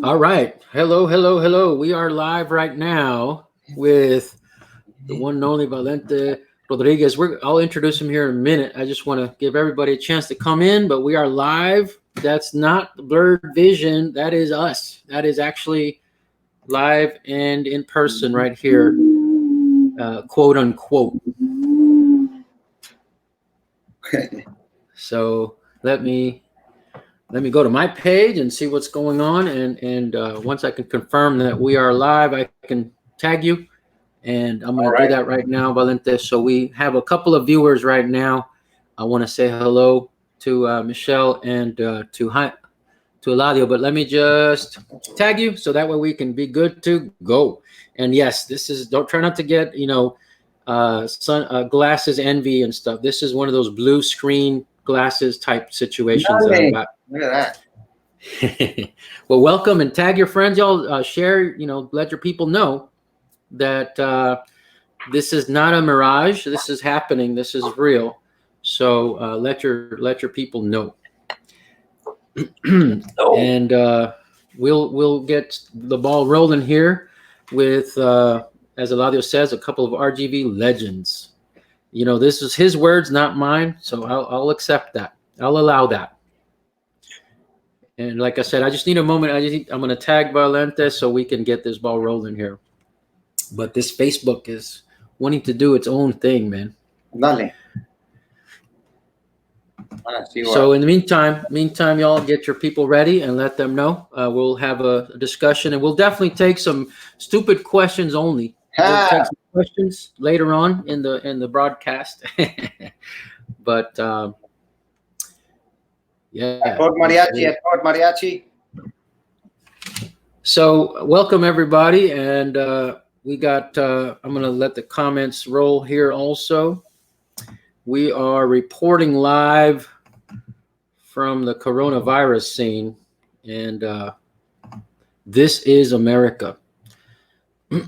All right. Hello, hello, hello. We are live right now with the one and only Valente Rodriguez. I'll introduce him here in a minute. I just want to give everybody a chance to come in, but we are live. That's not the blurred vision. That is us. That is actually live and in person right here, quote unquote. So let me go to my page and see what's going on. And once I can confirm that we are live, I can tag you. And I'm going to do that right now, Valente. So we have a couple of viewers right now. I want to say hello to Michelle and to Eladio. But let me just tag you so that way we can be good to go. And yes, don't try not to get, glasses envy and stuff. This is one of those blue screen glasses type situations. Look at that. Well, welcome and tag your friends. Y'all share, let your people know that this is not a mirage. This is happening. This is real. So let your people know. And we'll get the ball rolling here with, as Eladio says, a couple of RGV legends. This is his words, not mine. So I'll accept that. I'll allow that. And like I said, I just need a moment. I'm going to tag Valente so we can get this ball rolling here. But this Facebook is wanting to do its own thing, man. Dale. So in the meantime, y'all get your people ready and let them know. We'll have a discussion, and we'll definitely take some stupid questions only. We'll take some questions later on in the broadcast. But yeah. Mariachi. So welcome everybody, and we got. I'm going to let the comments roll here. Also, we are reporting live from the coronavirus scene, and this is America. So,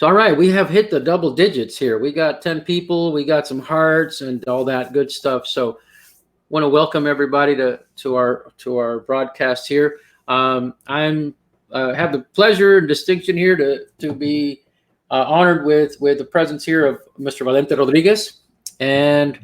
all right, we have hit the double digits here. We got 10 people. We got some hearts and all that good stuff. So, want to welcome everybody to our broadcast here. I'm have the pleasure and distinction here to be honored with the presence here of Mr. Valente Rodriguez, and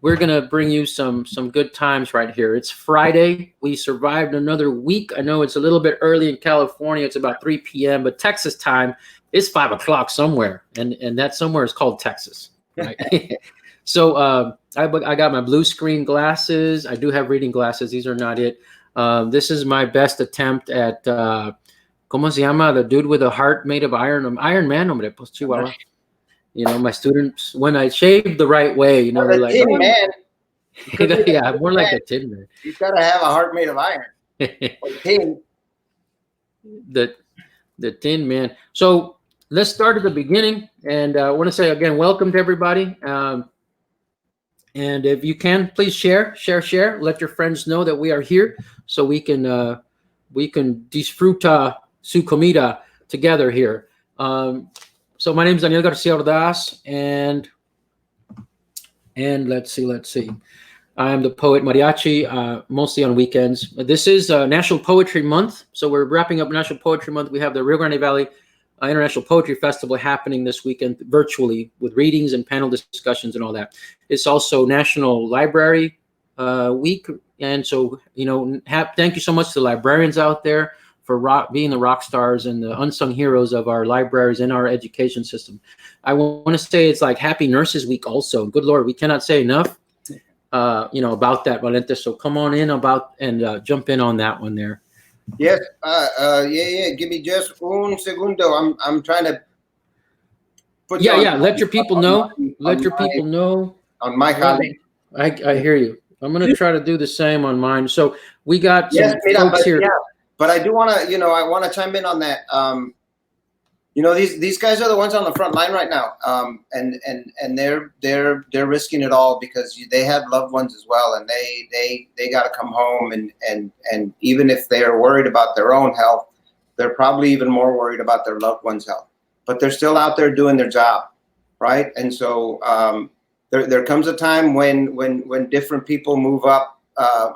we're gonna bring you some good times right here. It's Friday. We survived another week. I know it's a little bit early in California. It's about 3 p.m., but Texas time is 5 o'clock somewhere, and that somewhere is called Texas, right? So I got my blue screen glasses. I do have reading glasses. These are not it. This is my best attempt at ¿cómo se llama? The dude with a heart made of iron. Iron Man, hombre, pues chihuahua. My students, when I shave the right way, they're like, Tin Man. Yeah, more like a tin man. You've got to have a heart made of iron. Or tin. The tin man. So let's start at the beginning. And I want to say again, welcome to everybody. And if you can, please share. Let your friends know that we are here, so we can disfruta su comida together here. So my name is Daniel Garcia Ordaz, and let's see. I am the poet mariachi, mostly on weekends. This is National Poetry Month, so we're wrapping up National Poetry Month. We have the Rio Grande Valley International Poetry Festival happening this weekend virtually with readings and panel discussions and all that. It's also National Library Week, and so thank you so much to the librarians out there for being the rock stars and the unsung heroes of our libraries and our education system. I want to say it's like Happy Nurses Week also. Good Lord, we cannot say enough, about that, Valente. So come on in and jump in on that one there. Yes. Yeah. Give me just un segundo. I'm trying to put. Yeah. Let your people know. People know on my colleague. I hear you. I'm going to try to do the same on mine. So we got some folks here. Yeah. But I do want to, I want to chime in on that. These guys are the ones on the front line right now, and they're risking it all because they have loved ones as well, and they got to come home, and even if they're worried about their own health, they're probably even more worried about their loved ones' health. But they're still out there doing their job, right? And so there comes a time when different people move up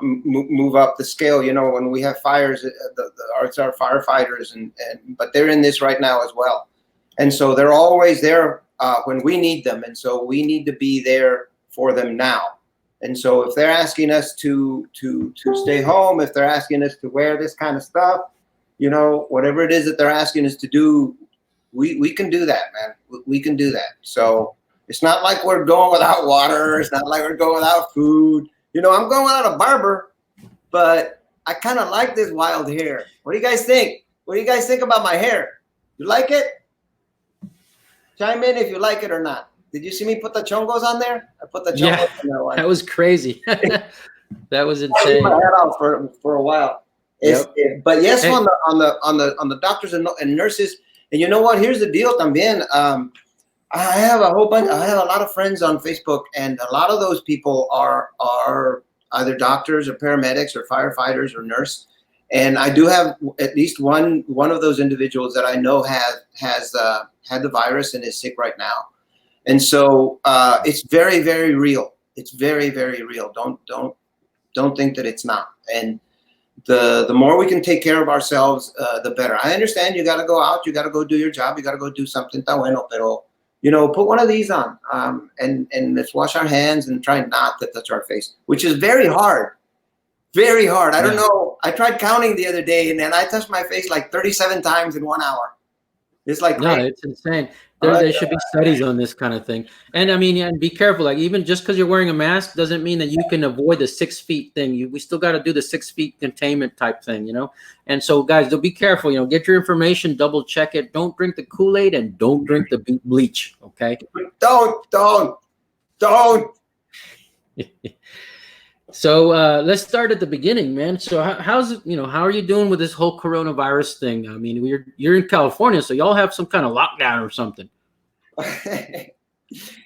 move up the scale. You know, when we have fires, it's our firefighters, but they're in this right now as well, and so they're always there when we need them, and so we need to be there for them now. And so if they're asking us to stay home, if they're asking us to wear this kind of stuff, you know, whatever it is that they're asking us to do, we can do that, man. We can do that. So it's not like we're going without water. It's not like we're going without food. You know, I'm going without a barber, but I kind of like this wild hair. What do you guys think? What do you guys think about my hair? You like it? Chime in if you like it or not. Did you see me put the chongos on there? I put the chongos on there once. That was crazy. That was I insane. had my head out for a while. But yes, Hey. on the doctors and nurses. And you know what? Here's the deal también. I have a whole bunch. I have a lot of friends on Facebook, and a lot of those people are either doctors or paramedics or firefighters or nurse. And I do have at least one of those individuals that I know has had the virus and is sick right now. And so it's very, very real. It's very, very real. Don't think that it's not. And the more we can take care of ourselves, the better. I understand you got to go out, you got to go do your job, you got to go do something. Está bueno, pero you know, put one of these on, and let's wash our hands and try not to touch our face, which is very hard. Very hard. I don't know. I tried counting the other day, and then I touched my face like 37 times in 1 hour. It's like No, it's insane. There should be studies on this kind of thing. And I mean, and be careful. Like, even just because you're wearing a mask doesn't mean that you can avoid the 6 feet thing. We still got to do the 6 feet containment type thing, you know? And so, guys, be careful. You know, get your information, double check it. Don't drink the Kool-Aid and don't drink the bleach, okay? Don't. So let's start at the beginning, man. So how's it, you know, how are you doing with this whole coronavirus thing? I mean, you're in California, so y'all have some kind of lockdown or something.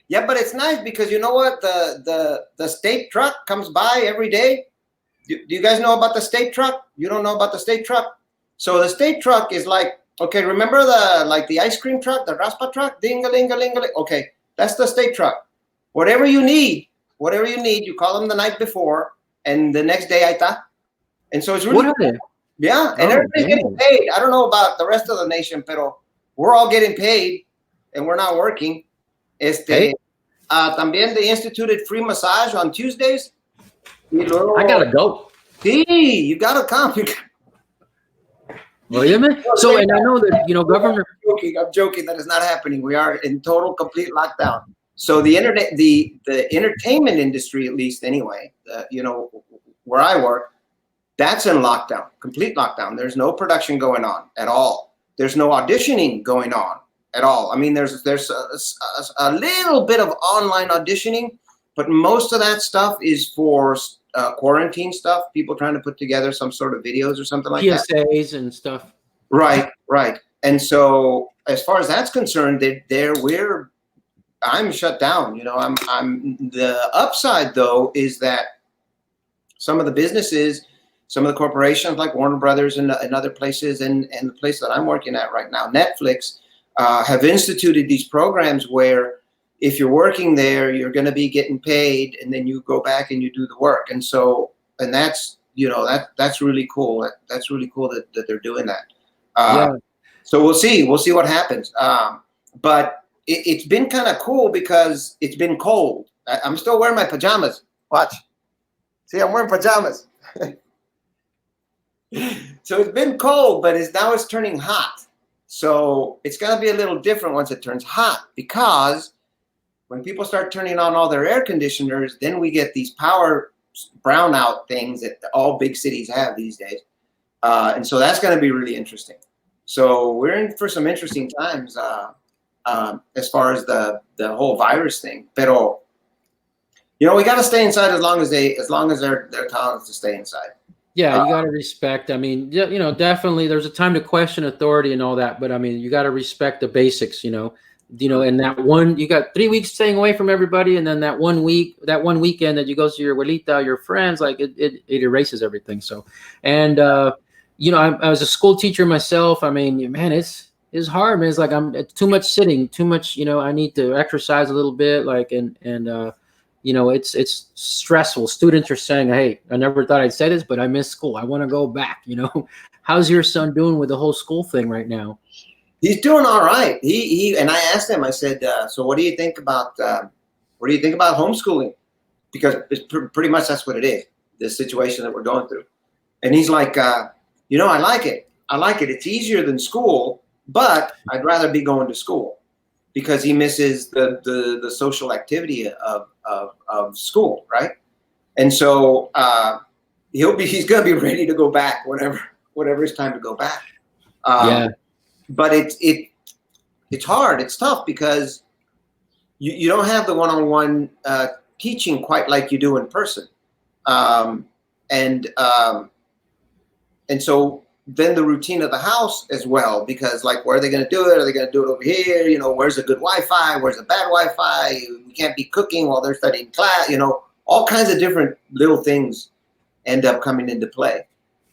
Yeah, but it's nice because you know what? The state truck comes by every day. Do you guys know about the state truck? You don't know about the state truck? So the state truck is like, okay, remember the ice cream truck, the raspa truck? Ding-a-ling-a-ling-a-ling. Okay, that's the state truck. Whatever you need, you call them the night before, and the next day, ahí está. And so it's really, What are they? yeah, and everybody's getting paid. I don't know about the rest of the nation, pero we're all getting paid, and we're not working. También they instituted free massage on Tuesdays. I gotta go. Sí, you gotta come. Well, yeah, man. So, and I know that, you know, Governor. I'm joking that is not happening. We are in total, complete lockdown. So the internet, the entertainment industry, at least anyway, you know, where I work, that's in lockdown, complete lockdown. There's no production going on at all. There's no auditioning going on at all. I mean, there's a little bit of online auditioning, but most of that stuff is for quarantine stuff. People trying to put together some sort of videos or something like that. PSAs and stuff. Right. And so as far as that's concerned, I'm shut down. You know, I'm the upside though is that some of the businesses, some of the corporations like Warner Brothers and other places, and the place that I'm working at right now, Netflix, have instituted these programs where if you're working there, you're going to be getting paid, and then you go back and you do the work. And so, and that's, you know, that's really cool. That's really cool that they're doing that. Yeah. So we'll see what happens. But it's been kind of cool because it's been cold. I'm still wearing my pajamas. Watch. See, I'm wearing pajamas. So it's been cold, but now it's turning hot. So it's going to be a little different once it turns hot, because when people start turning on all their air conditioners, then we get these power brownout things that all big cities have these days. And so that's going to be really interesting. So we're in for some interesting times as far as the whole virus thing. Pero, you know, we got to stay inside as long as they're telling us to stay inside. Yeah, you got to respect. I mean, you know, definitely there's a time to question authority and all that, but I mean, you got to respect the basics, you know, and that one, you got 3 weeks staying away from everybody. And then that one weekend that you go see your abuelita, your friends, like it erases everything. So, and, you know, I was a school teacher myself. I mean, man, it's hard, man. It's like it's too much sitting, too much, you know, I need to exercise a little bit, like, and it's stressful. Students are saying, hey, I never thought I'd say this, but I miss school. I want to go back. How's your son doing with the whole school thing right now? He's doing all right. He and I asked him, I said, so what do you think about homeschooling? Because it's pretty much that's what it is, this situation that we're going through. And he's like, I like it. I like it. It's easier than school, but I'd rather be going to school because he misses the social activity of school, right? And so he's gonna be ready to go back whenever it's time to go back. But it's hard. It's tough because you don't have the one-on-one teaching quite like you do in person, and so then the routine of the house as well, because like, where are they going to do it? Are they going to do it over here? Where's a good Wi-Fi? Where's a bad Wi-Fi? We can't be cooking while they're studying class. All kinds of different little things end up coming into play.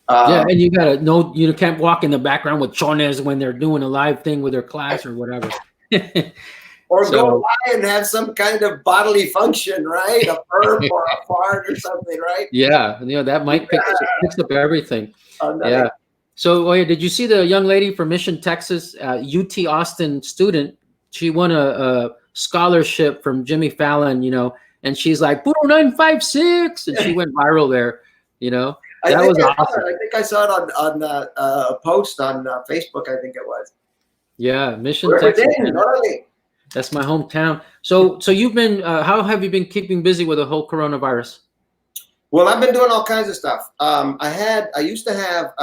And you gotta know, you can't walk in the background with chones when they're doing a live thing with their class or whatever. Or go by and have some kind of bodily function, right? A burp or a fart or something, right? Yeah, that might pick up everything. Yeah. So, did you see the young lady from Mission, Texas, UT Austin student? She won a scholarship from Jimmy Fallon, and she's like, Puro 956, and she went viral there, That was awesome. I think I saw it on a post on Facebook, I think it was. Yeah, Mission, Texas. That's my hometown. So you've been, how have you been keeping busy with the whole coronavirus? Well, I've been doing all kinds of stuff. I used to have,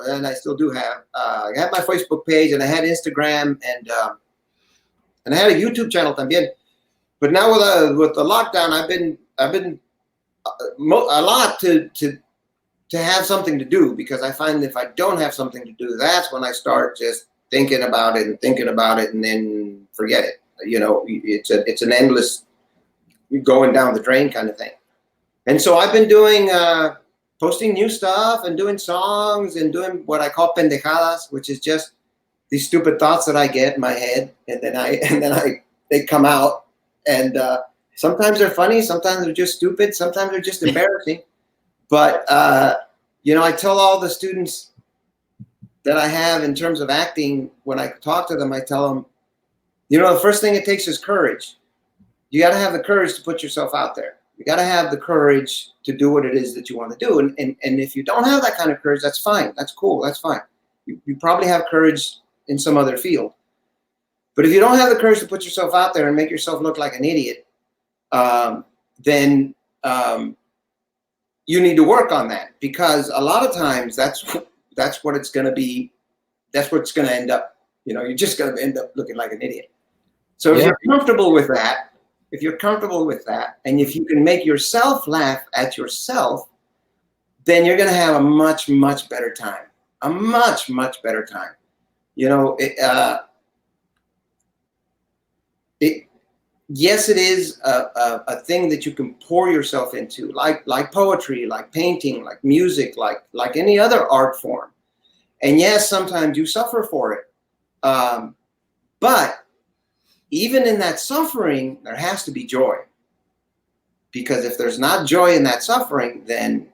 and I still do have, I had my Facebook page and I had Instagram and I had a YouTube channel también. But now with the lockdown, I've been a lot to have something to do, because I find if I don't have something to do, that's when I start just thinking about it and then forget it. It's an endless going down the drain kind of thing. And so I've been doing posting new stuff and doing songs and doing what I call pendejadas, which is just these stupid thoughts that I get in my head, and then they come out, and sometimes they're funny, sometimes they're just stupid, sometimes they're just embarrassing. But I tell all the students that I have in terms of acting, when I talk to them, I tell them, the first thing it takes is courage. You got to have the courage to put yourself out there. You got to have the courage to do what it is that you want to do. And if you don't have that kind of courage, that's fine. That's cool. That's fine. You probably have courage in some other field. But if you don't have the courage to put yourself out there and make yourself look like an idiot, then you need to work on that, because a lot of times that's what it's going to be. That's what's going to end up. You're just going to end up looking like an idiot. So if you're comfortable with that, and if you can make yourself laugh at yourself, then you're going to have a much, much better time. A much, much better time. Yes, it is a thing that you can pour yourself into, like poetry, like painting, like music, like any other art form. And yes, sometimes you suffer for it. But even in that suffering, there has to be joy. Because if there's not joy in that suffering, then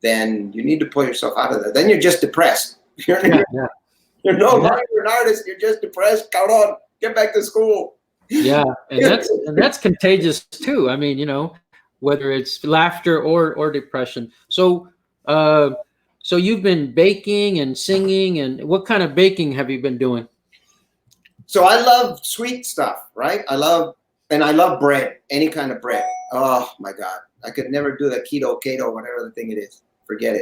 you need to pull yourself out of there. Then you're just depressed. You're no longer an artist. You're just depressed. Come on, get back to school. Yeah, and that's contagious too. I mean, whether it's laughter or depression. So you've been baking and singing, and what kind of baking have you been doing? So I love sweet stuff, right? I love bread, any kind of bread. Oh my God, I could never do the keto, whatever the thing it is. Forget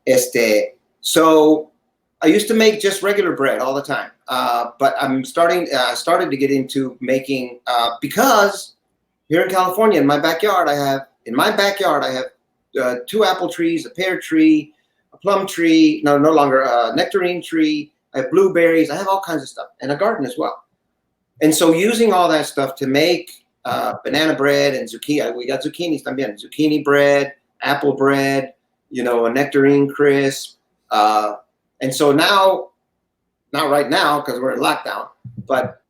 it. So I used to make just regular bread all the time, but I'm started to get into making, because here in California, in my backyard, I have 2 apple trees, a pear tree, a plum tree, no longer a nectarine tree. I have blueberries. I have all kinds of stuff, and a garden as well. And so using all that stuff to make banana bread and zucchini, we got zucchinis también, zucchini bread, apple bread, a nectarine crisp. And so now, not right now because we're in lockdown, but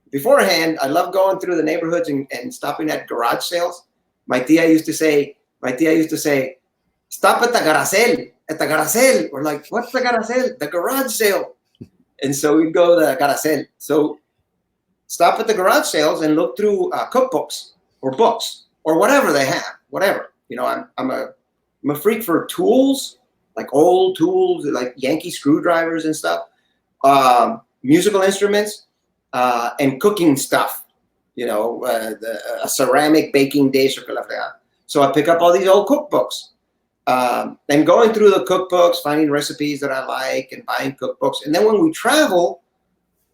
beforehand, I love going through the neighborhoods and stopping at garage sales my tia used to say, stop at the garacel, We're like, what's the garacel? The garage sale. And so we'd go to the garacel. So stop at the garage sales and look through cookbooks or books or whatever they have, whatever. You know, I'm a freak for tools, like old tools, like Yankee screwdrivers and stuff, musical instruments, and cooking stuff. You know, a ceramic baking dish or like that. So I pick up all these old cookbooks, and going through the cookbooks, finding recipes that I like, and buying cookbooks. And then when we travel,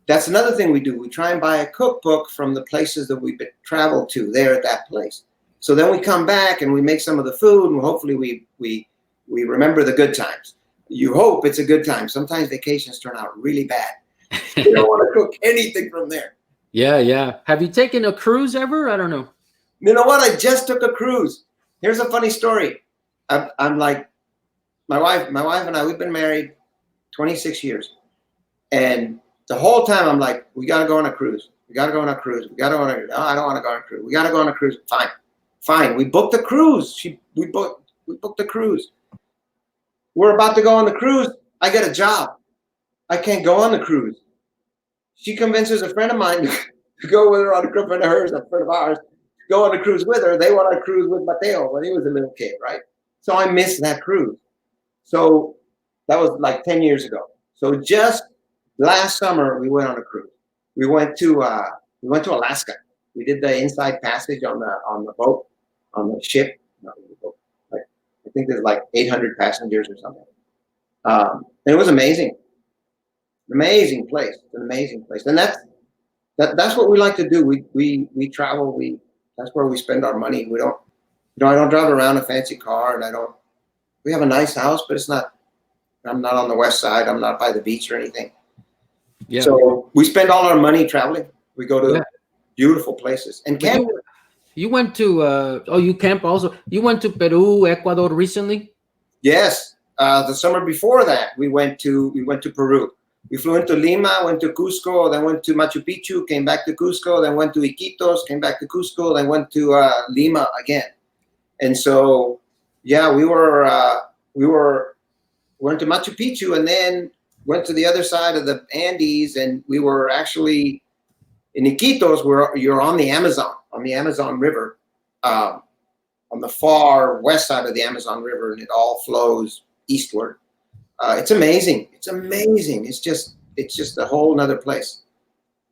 that's another thing we do. We try and buy a cookbook from the places that we've traveled to there at that place. So then we come back and we make some of the food, and hopefully we remember the good times. You hope it's a good time. Sometimes vacations turn out really bad. You don't want to cook anything from there. Yeah. Have you taken a cruise ever? I don't know. You know what? I just took a cruise. Here's a funny story. I'm like, my wife and I, we've been married 26 years. And the whole time I'm like, we got to go on a cruise. We got to go on a cruise. We got to go on a cruise. No, I don't want to go on a cruise. We got to go on a cruise. Fine. We booked the cruise. We booked the cruise. We're about to go on the cruise. I get a job. I can't go on the cruise. She convinces a friend of mine to go with her on a cruise, friend of hers, a friend of ours, to go on a cruise with her. They went on a cruise with Mateo when he was a little kid, right? So I missed that cruise. So that was like 10 years ago. So just last summer, we went on a cruise. We went to Alaska. We did the inside passage on the boat, on the ship. Not the boat. Like, I think there's like 800 passengers or something. And it was amazing. Amazing place. It's an amazing place. And that's what we like to do. We travel. That's where we spend our money. We don't. I don't drive around a fancy car, and we have a nice house, but I'm not on the west side. I'm not by the beach or anything. Yeah. So we spend all our money traveling. We go to beautiful places. And camp. You went to, you camp also. You went to Peru, Ecuador recently? Yes. The summer before that, we went to Peru. We flew into Lima, went to Cusco, then went to Machu Picchu, came back to Cusco, then went to Iquitos, came back to Cusco, then went to Lima again. And so, yeah, we went to Machu Picchu and then went to the other side of the Andes, and we were actually in Iquitos, where you're on the Amazon River, on the far west side of the Amazon River, and it all flows eastward. It's amazing. It's amazing. It's just a whole nother place.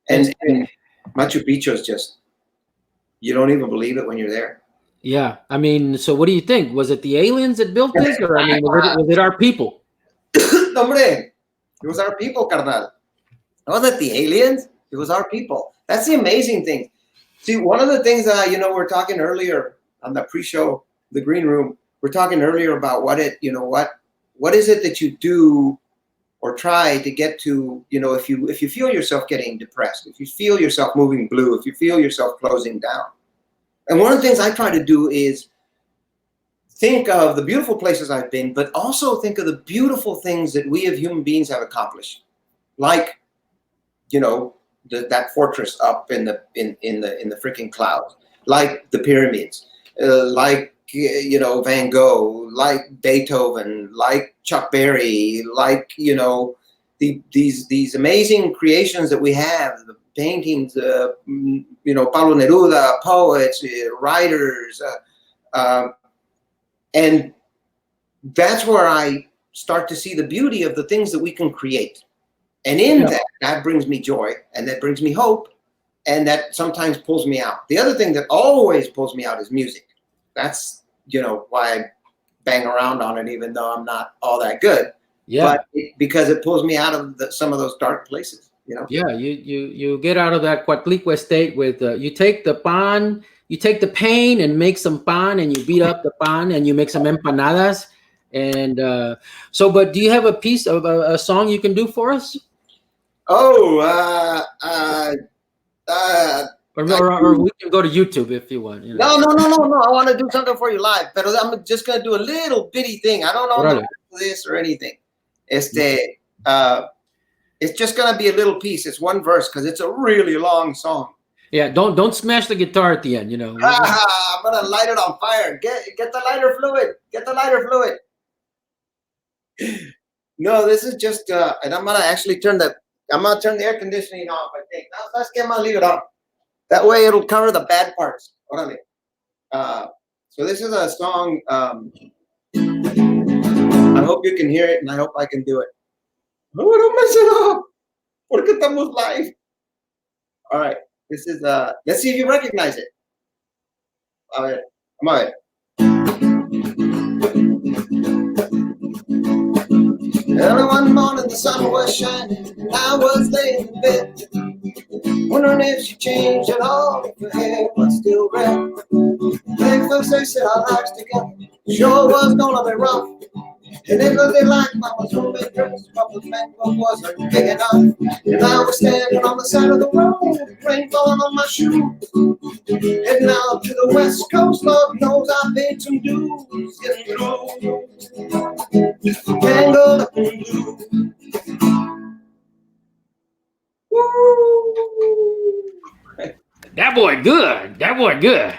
And Machu Picchu is just, you don't even believe it when you're there. Yeah. I mean, so what do you think? Was it the aliens that built this? Or, I mean, was it our people? Hombre, it was our people, carnal. It wasn't the aliens. It was our people. That's the amazing thing. See, one of the things that, we're talking earlier on the pre-show, the green room, we're talking earlier about what is it that you do or try to get to, if you feel yourself getting depressed, if you feel yourself moving blue, if you feel yourself closing down. And one of the things I try to do is think of the beautiful places I've been, but also think of the beautiful things that we as human beings have accomplished. Like, that fortress up in the freaking clouds, like the pyramids, like Van Gogh, like Beethoven, like Chuck Berry, like these amazing creations that we have, the paintings, Pablo Neruda, poets, writers, and that's where I start to see the beauty of the things that we can create. And in that brings me joy, and that brings me hope, and that sometimes pulls me out. The other thing that always pulls me out is music. That's, why I bang around on it, even though I'm not all that good. Yeah. But because it pulls me out of some of those dark places, Yeah, you get out of that Cuatlicue state with, you take the pan, you take the pain and make some pan, and you beat up the pan and you make some empanadas. And but do you have a piece of a song you can do for us? Oh, or we can go to YouTube if you want. No. I want to do something for you live, but I'm just gonna do a little bitty thing. I don't know this or anything. It's just gonna be a little piece. It's one verse because it's a really long song. Yeah, don't smash the guitar at the end. You know. I'm gonna light it on fire. Get the lighter fluid. Get the lighter fluid. No, this is just and I'm gonna actually I'm gonna turn the air conditioning off, I think. No, let's get my leave it on. That way it'll cover the bad parts. Órale. So this is a song. I hope you can hear it, and I hope I can do it. No, don't mess it up. Porque estamos live. All right. This is let's see if you recognize it. A ver, vamos a ver. Early one morning the sun was shining, and I was laying in bed, wondering if she changed at all, if her hair was still red. Then folks they said our lives together sure was gonna be rough. And it looked like Mama's homemade dress, but the mango wasn't big enough. And I was standing on the side of the road, rain falling on my shoe. Heading out to the west coast, Lord knows I paid some dues. Getting through, tangled up in blue. Woo! That boy good. That boy good.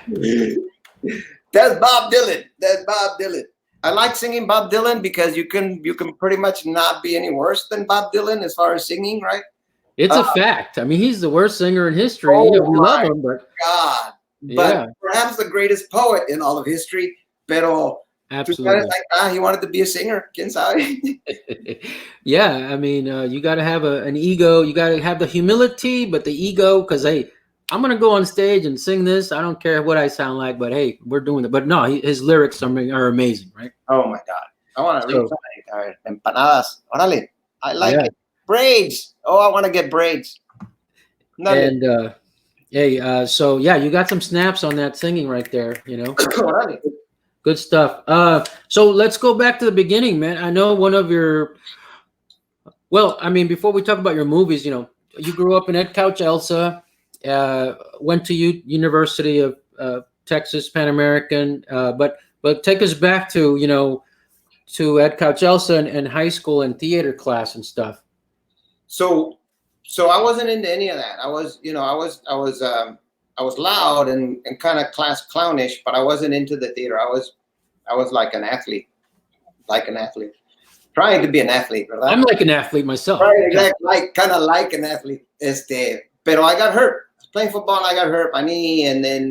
That's Bob Dylan. That's Bob Dylan. I like singing Bob Dylan because you can pretty much not be any worse than Bob Dylan as far as singing, right? It's a fact. I mean, he's the worst singer in history. Oh We love him, but God, but yeah, perhaps the greatest poet in all of history. Pero absolutely. like, he wanted to be a singer. Quién sabe? Yeah, I mean, you got to have an ego. You got to have the humility, but the ego, because hey, I'm gonna go on stage and sing this. I don't care what I sound like, but hey, we're doing it. But no, his lyrics are amazing, right? Oh my God, I want to read something. Empanadas. Órale, I like it. Braids. Oh, I want to get braids. And hey, so yeah, you got some snaps on that singing right there. You know, good stuff. So let's go back to the beginning, man. I know one of your. Well, I mean, before we talk about your movies, you know, you grew up in Ed Couch Elsa. Went to University of Texas Pan American, but take us back to to Ed Couch Elsa and high school and theater class and stuff. So I wasn't into any of that. I was loud and kind of class clownish, but I wasn't into the theater. I was like an athlete, trying to be an athlete. Right? I'm like an athlete myself. Right, exactly, kind of like an athlete. Pero I got hurt. Playing football, and I got hurt my knee, and then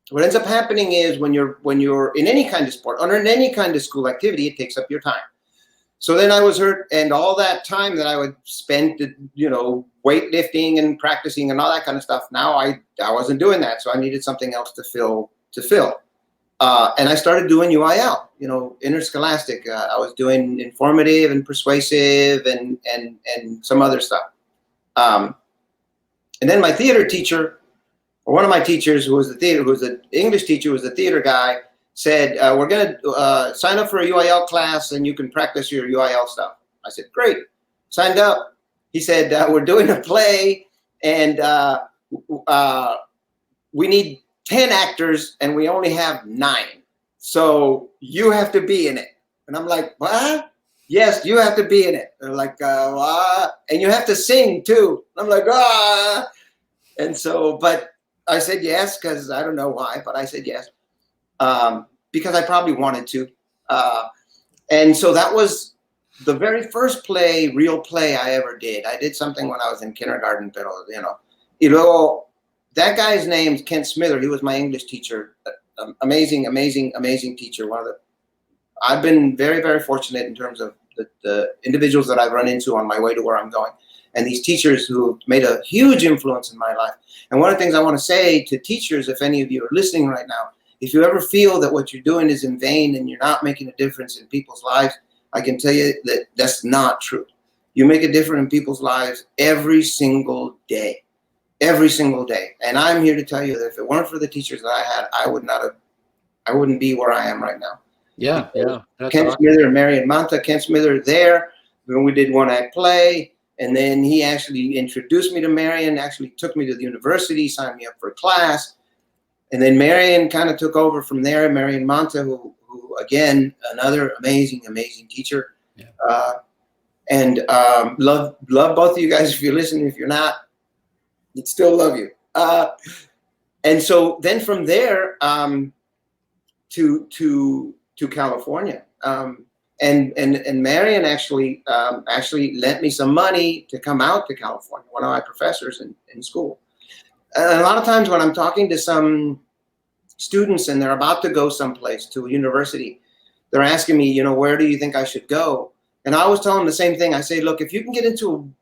what ends up happening is when you're in any kind of sport, under any kind of school activity, it takes up your time. So then I was hurt, and all that time that I would spend, weightlifting and practicing and all that kind of stuff. Now I wasn't doing that, so I needed something else to fill. And I started doing UIL, interscholastic. I was doing informative and persuasive and some other stuff. And then my theater teacher, or one of my teachers who was the English teacher, who was the theater guy, said, we're going to sign up for a UIL class and you can practice your UIL stuff. I said, great. Signed up. He said, we're doing a play and we need 10 actors and we only have 9. So you have to be in it. And I'm like, what? Yes, you have to be in it. They're like, what? And you have to sing too. I'm like, ah. And so, but I said yes, because I don't know why, but I said yes. Because I probably wanted to. And so that was the very first real play I ever did. I did something when I was in kindergarten, pero, Y luego, that guy's name's Kent Smither. He was my English teacher. Amazing, amazing, amazing teacher. I've been very, very fortunate in terms of the individuals that I've run into on my way to where I'm going. And these teachers who made a huge influence in my life. And one of the things I want to say to teachers, if any of you are listening right now, if you ever feel that what you're doing is in vain and you're not making a difference in people's lives, I can tell you that that's not true. You make a difference in people's lives every single day. Every single day. And I'm here to tell you that if it weren't for the teachers that I had, I wouldn't be where I am right now. Yeah. Kent Smither and Marian Manta. Kent Smither there when we did one act play. And then he actually introduced me to Marian, actually took me to the university, signed me up for a class. And then Marian kind of took over from there. Marian Manta, who again, another amazing, amazing teacher. Yeah. And love both of you guys. If you're listening, if you're not, I'd still love you. And so then from there to California. And Marion actually lent me some money to come out to California, one of my professors in school. And a lot of times when I'm talking to some students and they're about to go someplace to a university, they're asking me, where do you think I should go? And I always tell them the same thing. I say, look, if you can get into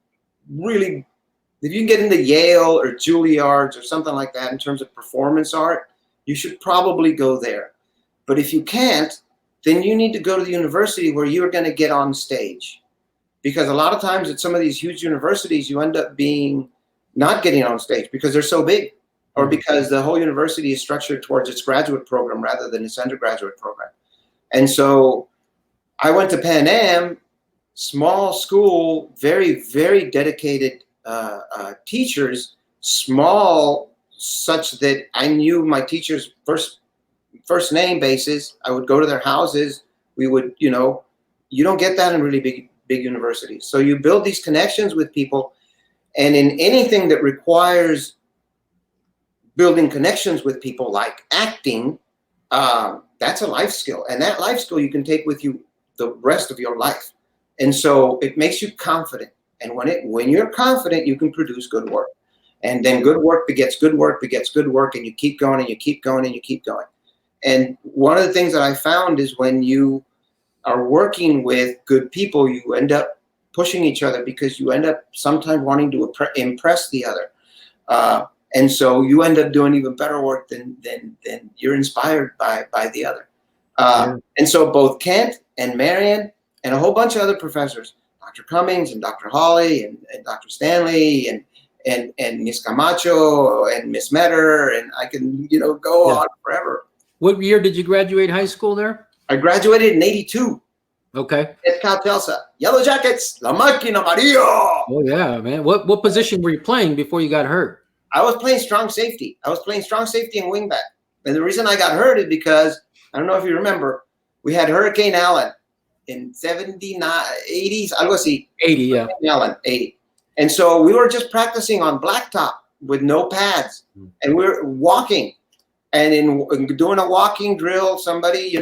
Yale or Juilliard or something like that in terms of performance art, you should probably go there. But if you can't, then you need to go to the university where you're going to get on stage. Because a lot of times at some of these huge universities, you end up not getting on stage because they're so big, or because the whole university is structured towards its graduate program rather than its undergraduate program. And so I went to Pan Am, small school, very, very dedicated teachers, small such that I knew my teachers' first name basis. I would go to their houses. We would, you don't get that in really big universities. So you build these connections with people, and in anything that requires building connections with people like acting, that's a life skill. And that life skill you can take with you the rest of your life. And so it makes you confident. And when you're confident, you can produce good work. And then good work begets good work begets good work, and you keep going and you keep going and you keep going. And one of the things that I found is when you are working with good people, you end up pushing each other because you end up sometimes wanting to impress the other. And so you end up doing even better work than you're inspired by the other. And so both Kent and Marion and a whole bunch of other professors, Dr. Cummings and Dr. Hawley and Dr. Stanley and Miss Camacho and Miss Metter, and I can go on forever. What year did you graduate high school there? I graduated in '82. Okay. At Cal Telsa. Yellow Jackets, La Máquina Maria. Oh yeah, man. What position were you playing before you got hurt? I was playing strong safety. I was playing strong safety and wingback. And the reason I got hurt is because, I don't know if you remember, we had Hurricane Allen in 79, 80s, algo así. 80, yeah. Hurricane Allen, 80. And so we were just practicing on blacktop with no pads. And we were walking. And in doing a walking drill, somebody,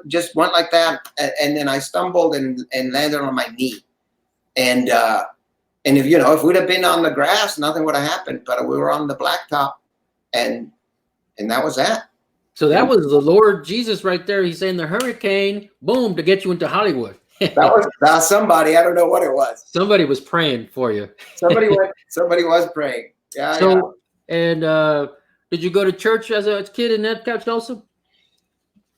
just went like that. And then I stumbled and landed on my knee. And if we'd have been on the grass, nothing would have happened. But we were on the blacktop, and that was that. So that was the Lord Jesus right there. He's saying the hurricane, boom, to get you into Hollywood. that was somebody. I don't know what it was. Somebody was praying for you. Somebody was praying. Yeah. So, and did you go to church as a kid in that couch also?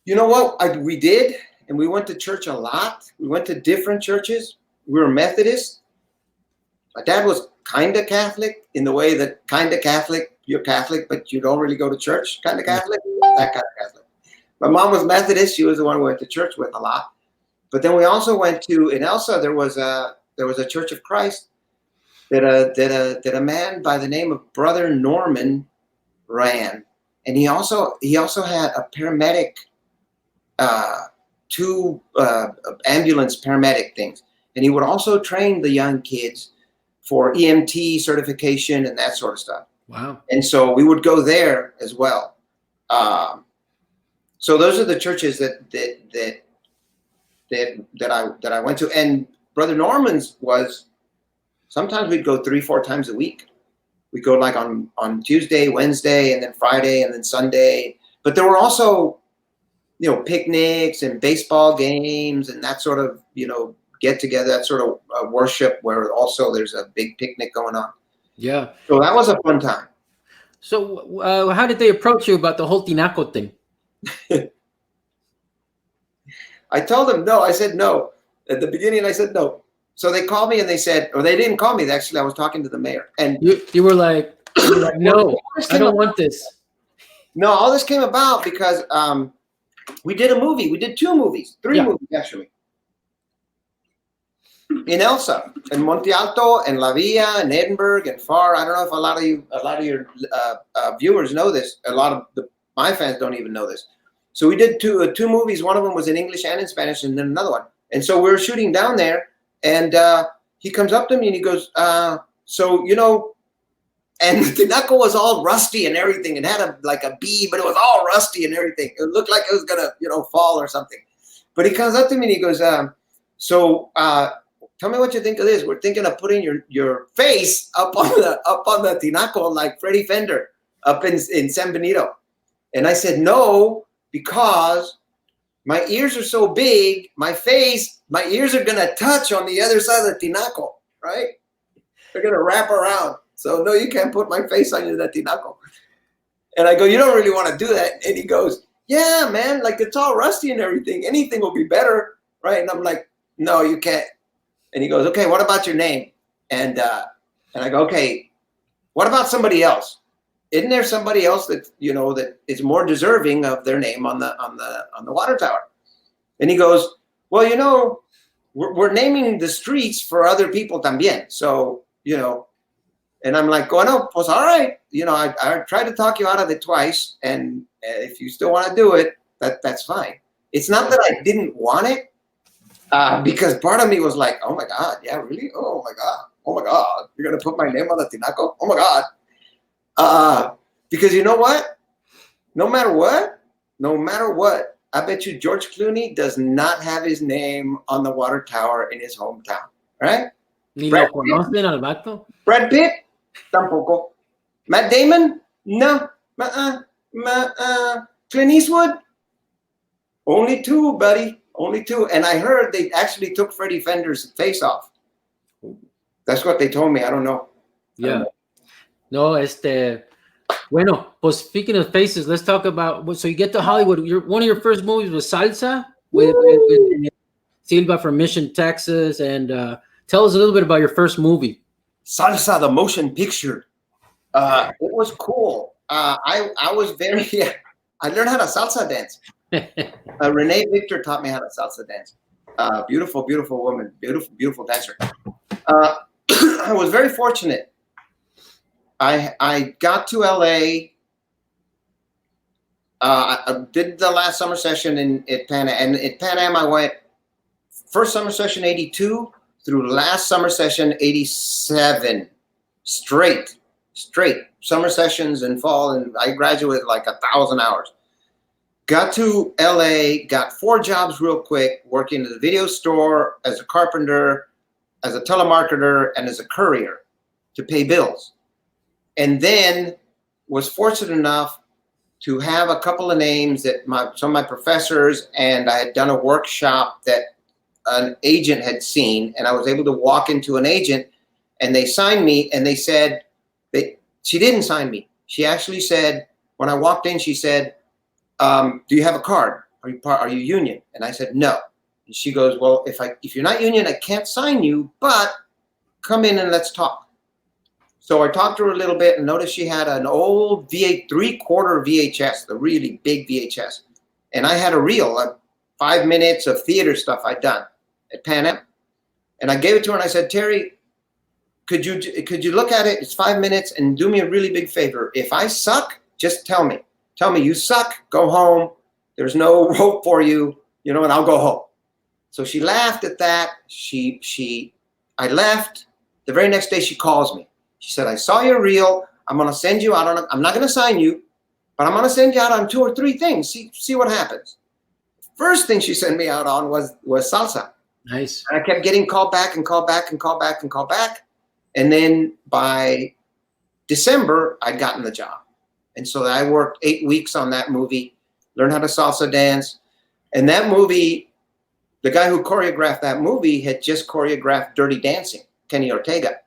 You know what? We did, and we went to church a lot. We went to different churches. We were Methodist. My dad was kind of Catholic in the way that kind of Catholic, you're Catholic, but you don't really go to church, kind of Catholic, that kind of Catholic. My mom was Methodist. She was the one we went to church with a lot. But then we also went to, in Elsa, there was a Church of Christ that a man by the name of Brother Norman ran. And he also had a paramedic, two ambulance paramedic things. And he would also train the young kids for EMT certification and that sort of stuff. Wow. And so we would go there as well. So those are the churches that I went to. And Brother Norman's was, sometimes we'd go 3-4 times a week. We'd go like on Tuesday, Wednesday, and then Friday, and then Sunday. But there were also, picnics and baseball games and that sort of, get together, that sort of worship where also there's a big picnic going on. Yeah. So that was a fun time. So how did they approach you about the whole Tinaco thing? I told them no. I said no. At the beginning, I said no. So they called me and they said, or they didn't call me. Actually, I was talking to the mayor. And you were like, no, I don't want this. No, all this came about because we did a movie. We did 2 movies, 3 movies actually. In Elsa, in Monte Alto, and La Villa, and Edinburgh, and Far. I don't know if a lot of your viewers know this. A lot of my fans don't even know this. So we did two movies. One of them was in English and in Spanish, and then another one. And so we were shooting down there, and he comes up to me and he goes, "So And the tinaco was all rusty and everything. It had like a bee, but it was all rusty and everything. It looked like it was gonna, fall or something. But he comes up to me and he goes, tell me what you think of this. We're thinking of putting your face up on the tinaco like Freddie Fender up in San Benito. And I said, no, because my ears are so big, my ears are gonna touch on the other side of the tinaco, right? They're gonna wrap around. So no, you can't put my face on the tinaco. And I go, you don't really want to do that. And he goes, yeah, man, like it's all rusty and everything. Anything will be better, right? And I'm like, no, you can't. And he goes, okay, what about your name? And I go, okay, what about somebody else? Isn't there somebody else that that is more deserving of their name on the water tower? And he goes, well, we're naming the streets for other people también. So and I'm like, oh no, pues all right. I tried to talk you out of it twice, and if you still want to do it, that's fine. It's not that I didn't want it, because part of me was like, oh my God, yeah, really? Oh my God, you're gonna put my name on the tinaco? Oh my God. Because you know what? No matter what, I bet you George Clooney does not have his name on the water tower in his hometown, right? Ni lo conocen al vato. Brad Pitt? Tampoco. Matt Damon? No. Clint Eastwood? Only two, buddy. Only two. And I heard they actually took Freddie Fender's face off. That's what they told me. I don't know. Yeah. No, bueno, pues speaking of faces, let's talk about, so you get to Hollywood. One of your first movies was Salsa with Silva from Mission, Texas. And tell us a little bit about your first movie. Salsa, the motion picture. It was cool. I was I learned how to salsa dance. Renee Victor taught me how to salsa dance. Beautiful, beautiful woman. Beautiful, beautiful dancer. I was very fortunate. I got to LA. I did the last summer session at Pan Am. And at Pan Am, I went first summer session 82 through last summer session 87. Straight summer sessions in fall. And I graduated like 1,000 hours. Got to LA, got 4 jobs real quick, working at a video store, as a carpenter, as a telemarketer, and as a courier to pay bills. And then was fortunate enough to have a couple of names that some of my professors, and I had done a workshop that an agent had seen, and I was able to walk into an agent, and they signed me, and they said, she didn't sign me. She actually said, when I walked in, she said, do you have a card? Are you union? And I said, no. And she goes, well, if you're not union, I can't sign you, but come in and let's talk. So I talked to her a little bit and noticed she had an old 3/4 VHS, the really big VHS. And I had a reel, like 5 minutes of theater stuff I'd done at Pan Am. And I gave it to her and I said, Terry, could you look at it? It's 5 minutes and do me a really big favor. If I suck, just tell me. Tell me you suck, go home. There's no hope for you, and I'll go home. So she laughed at that. I left. The very next day she calls me. She said, I saw your reel. I'm going to send you out I'm not going to sign you, but I'm going to send you out on 2 or 3 things. See what happens. First thing she sent me out on was salsa. Nice. And I kept getting called back. And then by December, I'd gotten the job. And so I worked 8 weeks on that movie, learned how to salsa dance. And that movie, the guy who choreographed that movie had just choreographed Dirty Dancing, Kenny Ortega,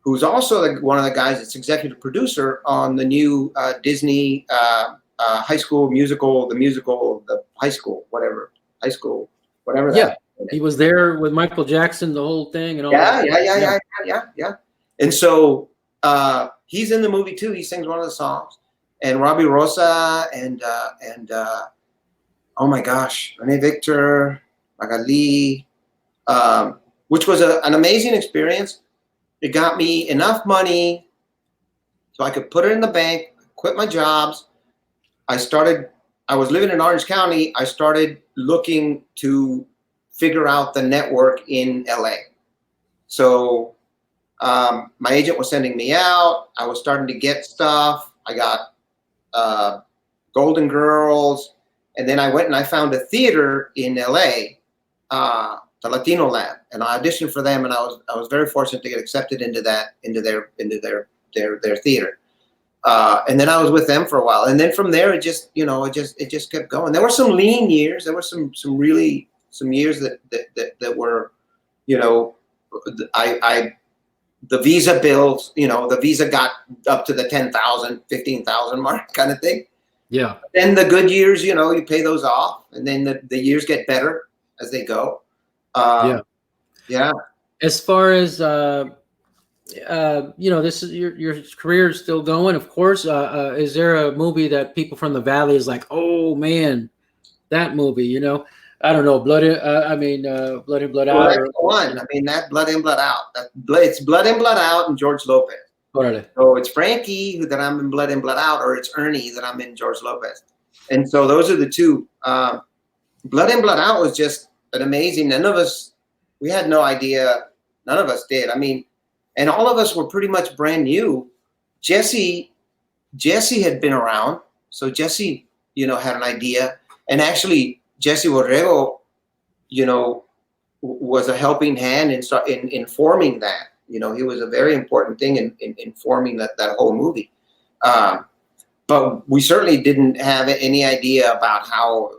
who's also one of the guys that's executive producer on the new Disney High School musical, the High School, whatever that. Yeah, he was there with Michael Jackson, the whole thing, and all. Yeah. And so he's in the movie too. He sings one of the songs, and Robbie Rosa and oh my gosh, Renee Victor, Magali, which was an amazing experience. It got me enough money so I could put it in the bank, quit my jobs. I was living in Orange County. I started looking to figure out the network in LA. So My agent was sending me out. I was starting to get stuff. I got Golden Girls, and then I went and I found a theater in LA, the Latino Lab, and I auditioned for them, and I was very fortunate to get accepted into their theater. And then I was with them for a while, and then from there it just kept going. There were some lean years. There were some years that were, the visa bills, the visa got up to the 10,000, 15,000 mark kind of thing. Yeah. Then the good years, you pay those off, and then the years get better as they go. Yeah. As far as this is your career is still going, of course. Is there a movie that people from the Valley is like, oh man, that movie? I don't know, Blood In, Blood In, Blood Out. That's the one. I mean, that Blood In, Blood Out. It's Blood In, Blood Out, and George Lopez. So it's Frankie that I'm in Blood In, Blood Out, or it's Ernie that I'm in George Lopez. And so those are the two. Blood In, Blood Out was just an amazing. We had no idea. None of us did. I mean, and all of us were pretty much brand new. Jesse had been around, so Jesse, had an idea, and actually Jesse Borrego, was a helping hand in forming that. He was a very important thing in forming that whole movie. But we certainly didn't have any idea about how,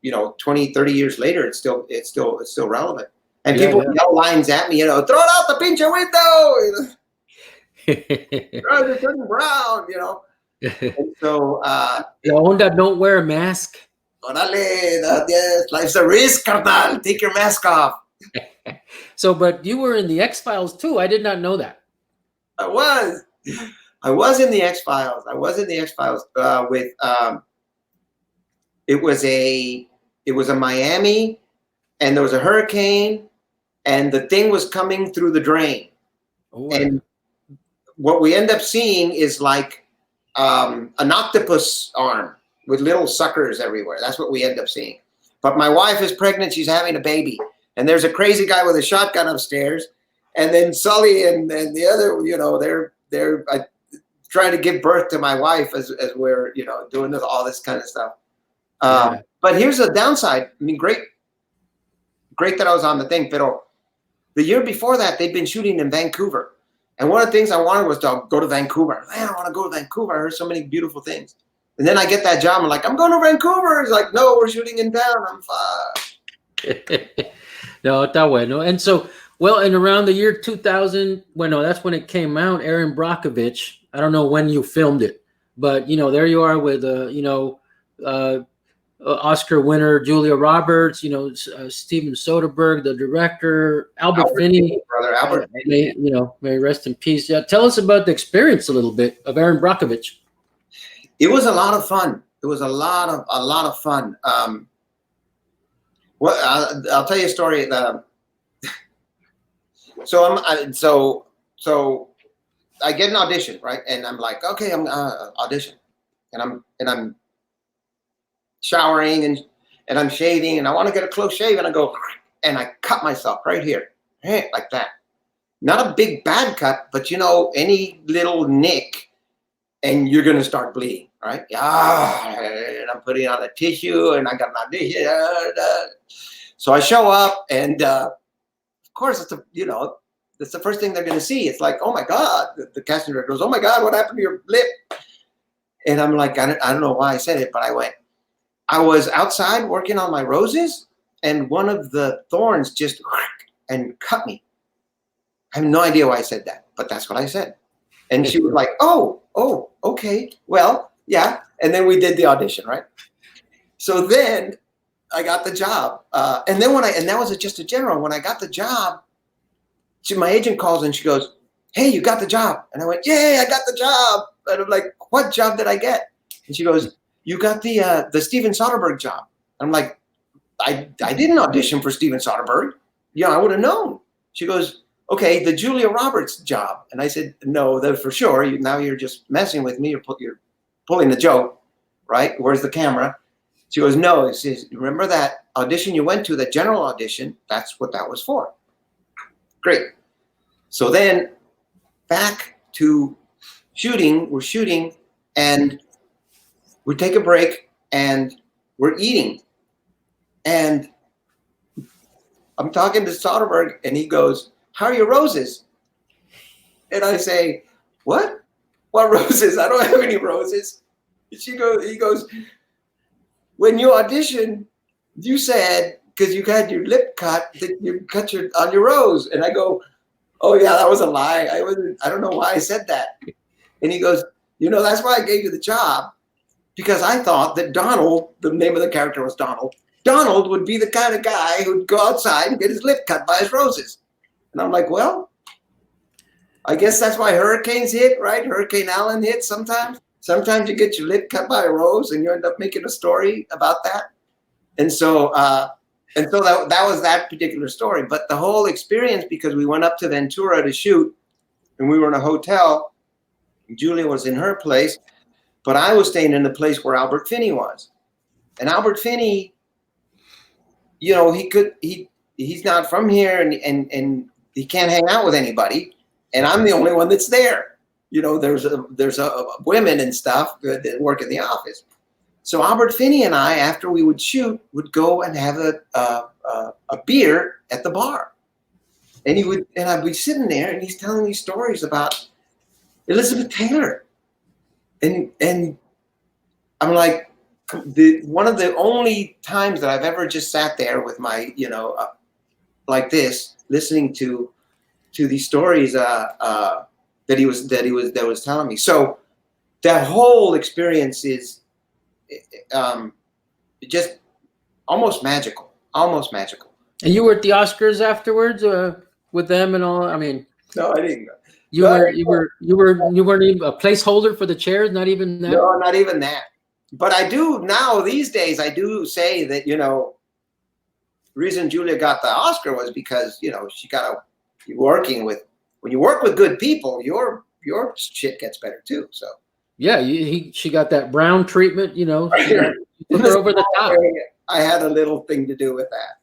20, 30 years later, it's still relevant. And people yell lines at me, throw it out the pinche window. It's turning brown, And so, the onda don't wear a mask. Yes, life's a risk, carnal. Take your mask off. So, but you were in the X-Files too. I did not know that. I was in the X-Files. With it was a Miami, and there was a hurricane, and the thing was coming through the drain. Oh, and what we end up seeing is like an octopus arm with little suckers everywhere. That's what we end up seeing. But my wife is pregnant. She's having a baby. And there's a crazy guy with a shotgun upstairs. And then Sully and the other, they're trying to give birth to my wife as we're, doing all this kind of stuff. But here's the downside. I mean, great that I was on the thing. But the year before that, they'd been shooting in Vancouver. And one of the things I wanted was to go to Vancouver. Man, I want to go to Vancouver. I heard so many beautiful things. And then I get that job. I'm like, I'm going to Vancouver. He's like, no, we're shooting in town. I'm fine. No, está bueno. And so, and around the year 2000, that's when it came out, Erin Brockovich. I don't know when you filmed it, but, there you are with, Oscar winner Julia Roberts, Steven Soderbergh, the director, Albert Finney. Brother Albert. May rest in peace. Yeah, tell us about the experience a little bit of Erin Brockovich. It was a lot of fun. It was a lot of fun. I'll tell you a story. So I get an audition, right? And I'm like, okay, I'm audition, and I'm showering and I'm shaving, and I want to get a close shave, and I go and I cut myself right here, like that. Not a big bad cut, but any little nick, and you're gonna start bleeding, right? And I'm putting on a tissue, and I got an audition. So I show up, and of course, it's the first thing they're gonna see. It's like, oh my God! The casting director goes, oh my God, what happened to your lip? And I'm like, I don't know why I said it, but I was outside working on my roses, and one of the thorns just and cut me. I have no idea why I said that, but that's what I said. And she was like, oh, okay, well, yeah. And then we did the audition, right? So then I got the job. And that was just a general. When I got the job, my agent calls and she goes, hey, you got the job. And I went, yay, I got the job. And I'm like, what job did I get? And she goes, you got the Steven Soderbergh job. I'm like, I didn't audition for Steven Soderbergh. I would have known. She goes, okay, the Julia Roberts job. And I said, no, that's for sure. Now you're just messing with me. You're pulling the joke, right? Where's the camera? She goes, no. She says, remember that audition you went to, that general audition? That's what that was for. Great. So then back to shooting, we're shooting and we take a break and we're eating. And I'm talking to Soderbergh and he goes, "How are your roses?" And I say, "What? What roses? I don't have any roses." And he goes, "When you auditioned, you said, because you had your lip cut, that you cut on your rose." And I go, "Oh yeah, that was a lie. I don't know why I said that." And he goes, "That's why I gave you the job, because I thought that Donald," the name of the character was Donald would be the kind of guy who'd go outside and get his lip cut by his roses." And I'm like, well, I guess that's why hurricanes hit, right? Hurricane Allen hits sometimes. Sometimes you get your lip cut by a rose and you end up making a story about that. And so that was that particular story. But the whole experience, because we went up to Ventura to shoot and we were in a hotel, Julia was in her place, but I was staying in the place where Albert Finney was. And Albert Finney, he's not from here and he can't hang out with anybody. And I'm the only one that's there. There's women and stuff that work in the office. So Albert Finney and I, after we would shoot, would go and have a beer at the bar. And I'd be sitting there and he's telling me stories about Elizabeth Taylor. And I'm like, one of the only times that I've ever just sat there with my, like this, listening to these stories that he was telling me. So that whole experience is just almost magical. And you were at the Oscars afterwards with them and all. I mean, no, I didn't. You weren't even a placeholder for the chairs, not even that. No, not even that. But I do now these days. I do say that the reason Julia got the Oscar was because she got working with. When you work with good people, your shit gets better too. So yeah, she got that brown treatment. Put her over the top. I had a little thing to do with that.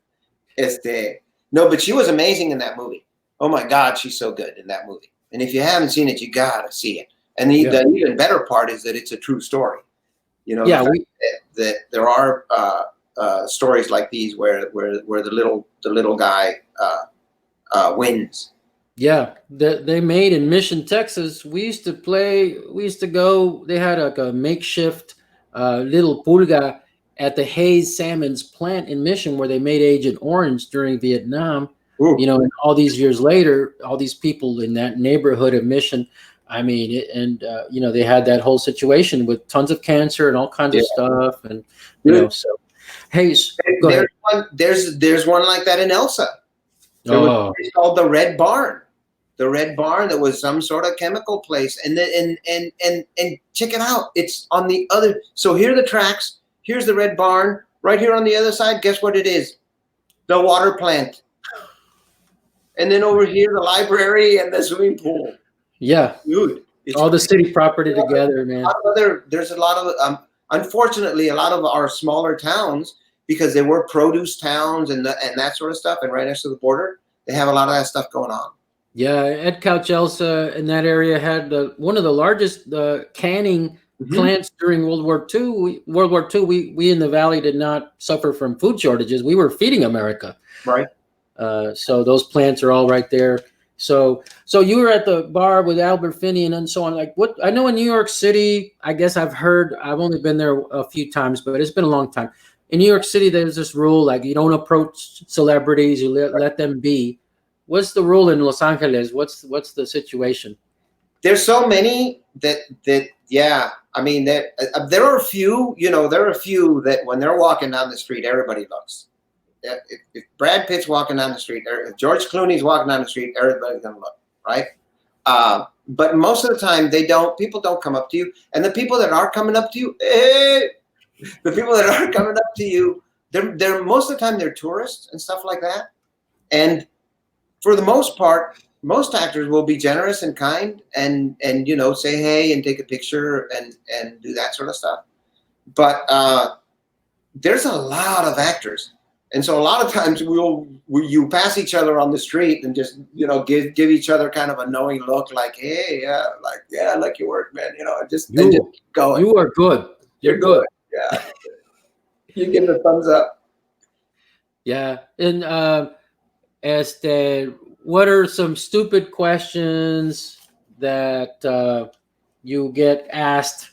No, but she was amazing in that movie. Oh my God, she's so good in that movie. And if you haven't seen it, you gotta see it. And the even better part is that it's a true story. That there are stories like these where the little guy wins. Yeah, they made in Mission, Texas. We used to go. They had a makeshift little pulga at the Hayes Salmon's plant in Mission, where they made Agent Orange during Vietnam. Ooh. And all these years later, all these people in that neighborhood of Mission, I mean, they had that whole situation with tons of cancer and all kinds of stuff, and so. Hey, go ahead. There's one like that in Elsa. It's called the Red Barn. The Red Barn, that was some sort of chemical place, and check it out. It's on the other. So here are the tracks. Here's the Red Barn. Right here on the other side, guess what it is? The water plant. And then over here, the library and the swimming pool. Yeah, dude, all the city property together, man. There's a lot of unfortunately, a lot of our smaller towns, because they were produce towns and that sort of stuff, and right next to the border, they have a lot of that stuff going on. Yeah, Ed Couch Elsa in that area had one of the largest canning plants during World War II. We in the Valley did not suffer from food shortages. We were feeding America. Right. So those plants are all right there. So you were at the bar with Albert Finney and so on. Like, what I know in New York City, I guess I've only been there a few times, but it's been a long time. In New York City, there's this rule, like, you don't approach celebrities, you let them be. What's the rule in Los Angeles? What's the situation? There's so many that yeah. I mean, there are a few. There are a few that when they're walking down the street, everybody looks. If Brad Pitt's walking down the street, or if George Clooney's walking down the street, everybody's gonna look, right? But most of the time, people don't come up to you, and the people that are coming up to you, they're most of the time they're tourists and stuff like that, and for the most part, most actors will be generous and kind and say hey and take a picture and do that sort of stuff. But there's a lot of actors And so a lot of times you pass each other on the street and just, give each other kind of a knowing look like, hey, yeah, I like your work, man. And just keep going. You are good. You're good. Yeah. You give the thumbs up. Yeah. And what are some stupid questions that you get asked,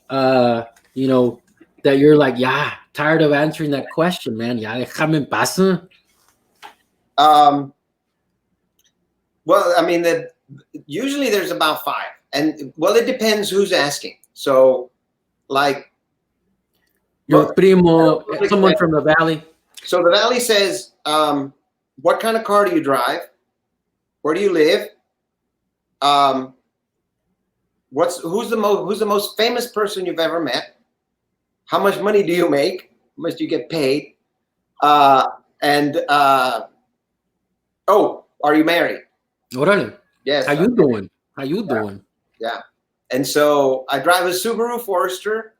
that you're like, yeah, tired of answering that question, man. Ya déjame en paz. Well, I mean, usually there's about 5. And, well, it depends who's asking. So, like, Your primo, someone from the Valley. So the Valley says, what kind of car do you drive? Where do you live? Who's the most famous person you've ever met? How much money do you make? How much do you get paid? Are you married? Órale. Yes. How you doing? How you doing? Yeah. And so I drive a Subaru Forester.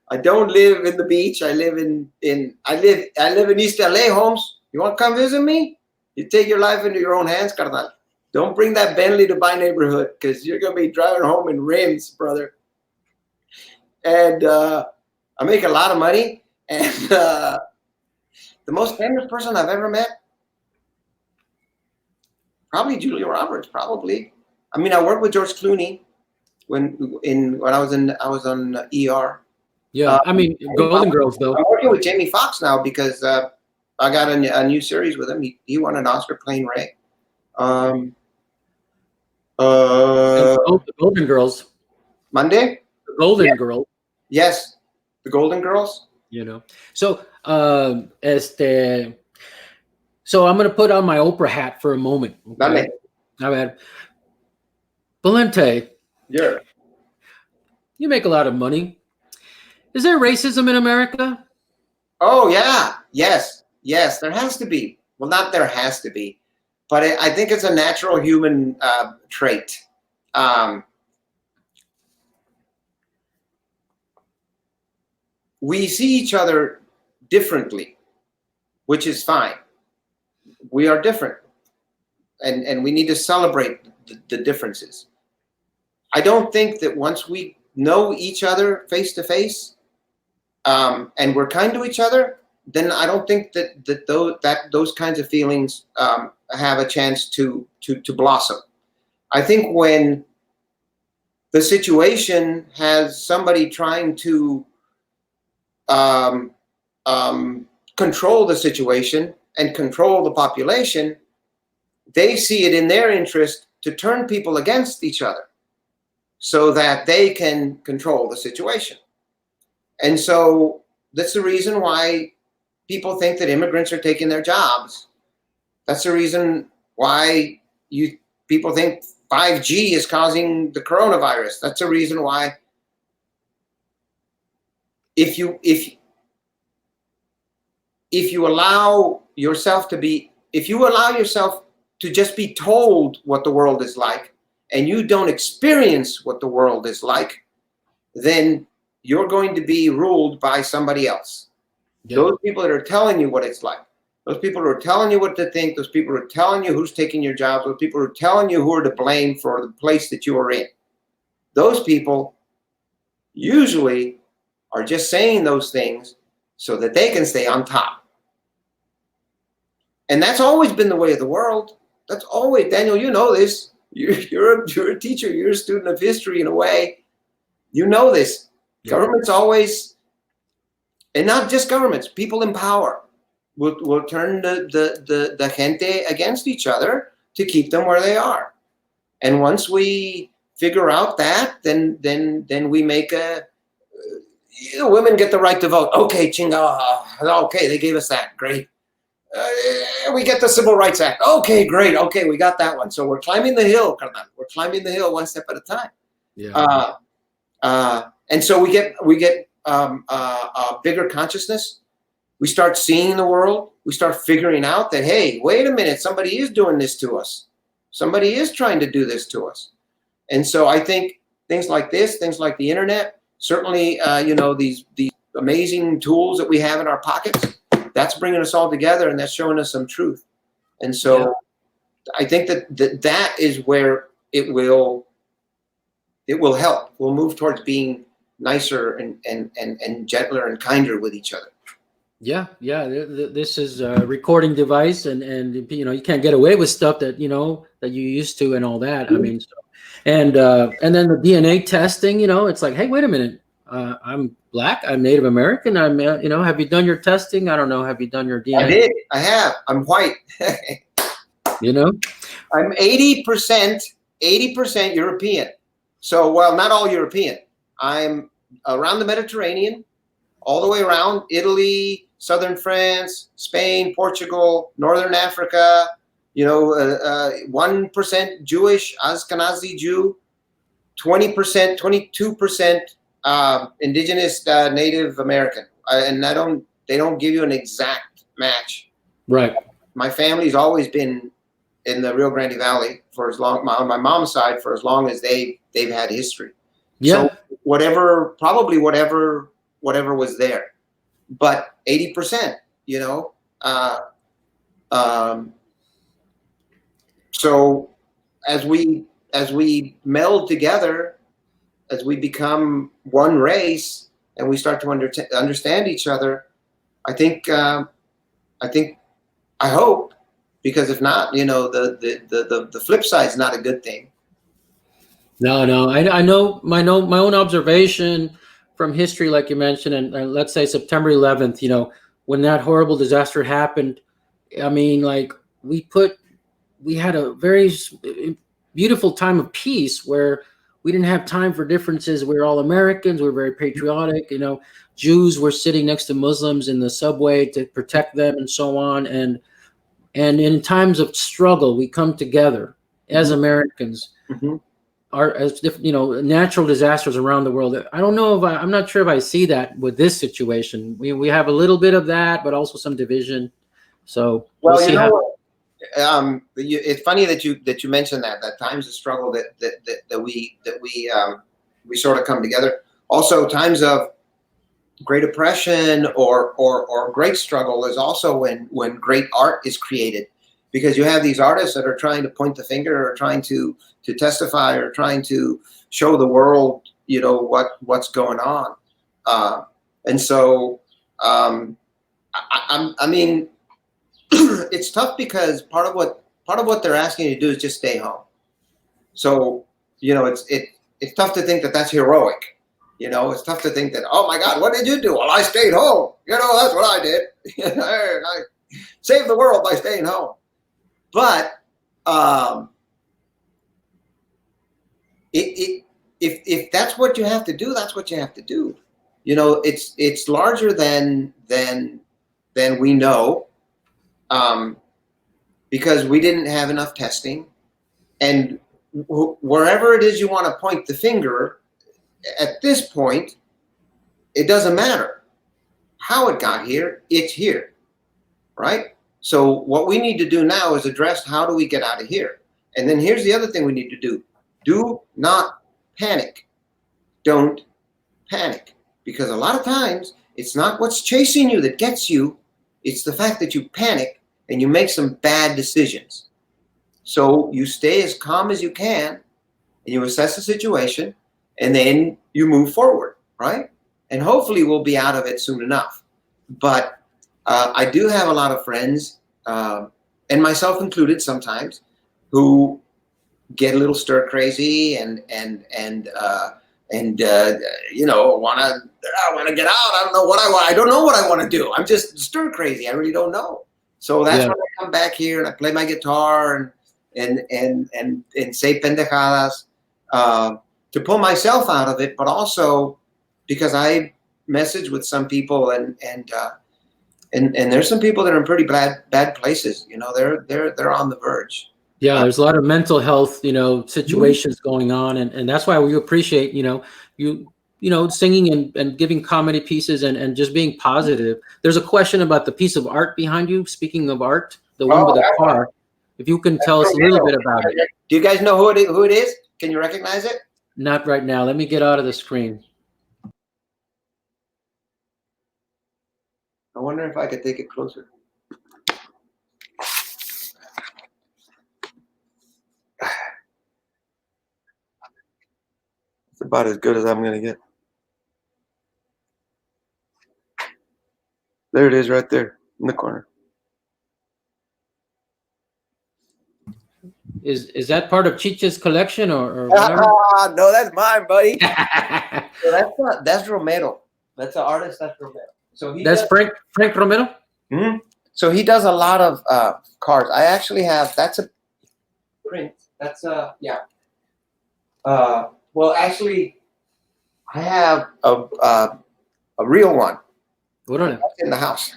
I don't live in the beach. I live in East LA, Holmes. You want to come visit me? You take your life into your own hands, carnal. Don't bring that Bentley to my neighborhood because you're going to be driving home in rims, brother. And I make a lot of money. And the most famous person I've ever met, probably Julia Roberts, probably. I mean, I worked with George Clooney when I was on ER. Yeah, I mean, Golden Girls, though. I'm working with Jamie Foxx now because I got a new series with him. He won an Oscar playing Ray. The Golden Girls. Monday? The Golden Girls. Yes, the Golden Girls. So, so I'm going to put on my Oprah hat for a moment. Okay? Not bad. Valente. Yeah. You make a lot of money. Is there racism in America? Oh, yeah. Yes. There has to be. Well, not there has to be, but I think it's a natural human trait. We see each other differently, which is fine. We are different, and we need to celebrate the differences. I don't think that once we know each other face to face, and we're kind to each other, then I don't think that those kinds of feelings have a chance to blossom. I think when the situation has somebody trying to control the situation and control the population, they see it in their interest to turn people against each other so that they can control the situation. And so that's the reason why people think that immigrants are taking their jobs. That's the reason why people think 5G is causing the coronavirus. That's the reason why if you allow yourself to just be told what the world is like, and you don't experience what the world is like, then you're going to be ruled by somebody else. Yeah. Those people that are telling you what it's like, those people who are telling you what to think, those people who are telling you who's taking your jobs, those people who are telling you who are to blame for the place that you are in, those people usually are just saying those things so that they can stay on top. And that's always been the way of the world. That's always, Daniel, you know this. You're a teacher. You're a student of history in a way. You know this. Yeah. Governments always, and not just governments, people in power will turn the gente against each other to keep them where they are. And once we figure out that, then we make women get the right to vote. Okay, chinga. Okay, they gave us that. Great. We get the Civil Rights Act. Okay, great. Okay, we got that one. So we're climbing the hill, carnal. We're climbing the hill one step at a time. Yeah. And so we get a bigger consciousness. We start seeing the world. We start figuring out that, hey, wait a minute, somebody is doing this to us. Somebody is trying to do this to us. And so I think things like this, things like the internet, certainly, these amazing tools that we have in our pockets, that's bringing us all together, and that's showing us some truth. And so I think that is where it will help. We'll move towards being nicer and gentler and kinder with each other. Yeah, yeah. This is a recording device, and you can't get away with stuff that that you used to and all that. I mean, and then the DNA testing. It's like, hey, wait a minute. I'm black. I'm Native American. I'm Have you done your testing? I don't know. Have you done your DNA? I did. I have. I'm white. I'm 80% European. So, well, not all European. I'm around the Mediterranean, all the way around Italy, southern France, Spain, Portugal, northern Africa. 1% Jewish, Ashkenazi Jew, 20%, 22% indigenous Native American. They don't give you an exact match. Right. My family's always been in the Rio Grande Valley for as long, on my mom's side, for as long as they've had history. Yeah. So whatever was there, but 80%, so as we meld together, as we become one race, and we start to understand each other, I hope, because if not, the flip side is not a good thing. No, I know my own observation from history, like you mentioned, and let's say September 11th, when that horrible disaster happened. I mean, like we had a very beautiful time of peace where we didn't have time for differences. We were all Americans. We were very patriotic. Jews were sitting next to Muslims in the subway to protect them and so on. And in times of struggle, we come together as Americans. Mm-hmm. As natural disasters around the world. I don't know I'm not sure if I see that with this situation. We have a little bit of that, but also some division. So well, it's funny that you mentioned that times of struggle that we sort of come together. Also, times of great oppression or great struggle is also when great art is created, because you have these artists that are trying to point the finger or trying to testify or trying to show the world, what's going on. And so, I mean, it's tough because part of what they're asking you to do is just stay home. So, it's tough to think that that's heroic. It's tough to think that, oh my God, what did you do? Well, I stayed home. That's what I did. I saved the world by staying home. But if that's what you have to do, that's what you have to do. It's larger than we know, because we didn't have enough testing, and wherever it is you want to point the finger, at this point, it doesn't matter how it got here. It's here, right? So what we need to do now is address how do we get out of here. And then here's the other thing we need to do. Do not panic. Don't panic. Because a lot of times, it's not what's chasing you that gets you. It's the fact that you panic and you make some bad decisions. So you stay as calm as you can, and you assess the situation, and then you move forward, right? And hopefully we'll be out of it soon enough. But I do have a lot of friends, and myself included sometimes, who get a little stir crazy and I want to get out. I don't know what I want. I don't know what I want to do. I'm just stir crazy. I really don't know. So that's when I come back here and I play my guitar and say pendejadas to pull myself out of it, but also because I message with some people and there's some people that are in pretty bad places. They're on the verge. Yeah, there's a lot of mental health, situations going on, and that's why we appreciate, you singing and giving comedy pieces and just being positive. There's a question about the piece of art behind you. Speaking of art, the one with the car. If you can tell us a little bit about it. Do you guys know who it is? Can you recognize it? Not right now. Let me get out of the screen. I wonder if I could take it closer. It's about as good as I'm gonna get. There it is, right there in the corner. Is that part of Chicha's collection or whatever? No, that's mine, buddy. So that's Romero. That's an artist. That's Romero. So That's Frank Romero. Hmm. So he does a lot of cards. I actually have. That's a print. That's yeah. Well, actually, I have a real one. Órale. That's in the house.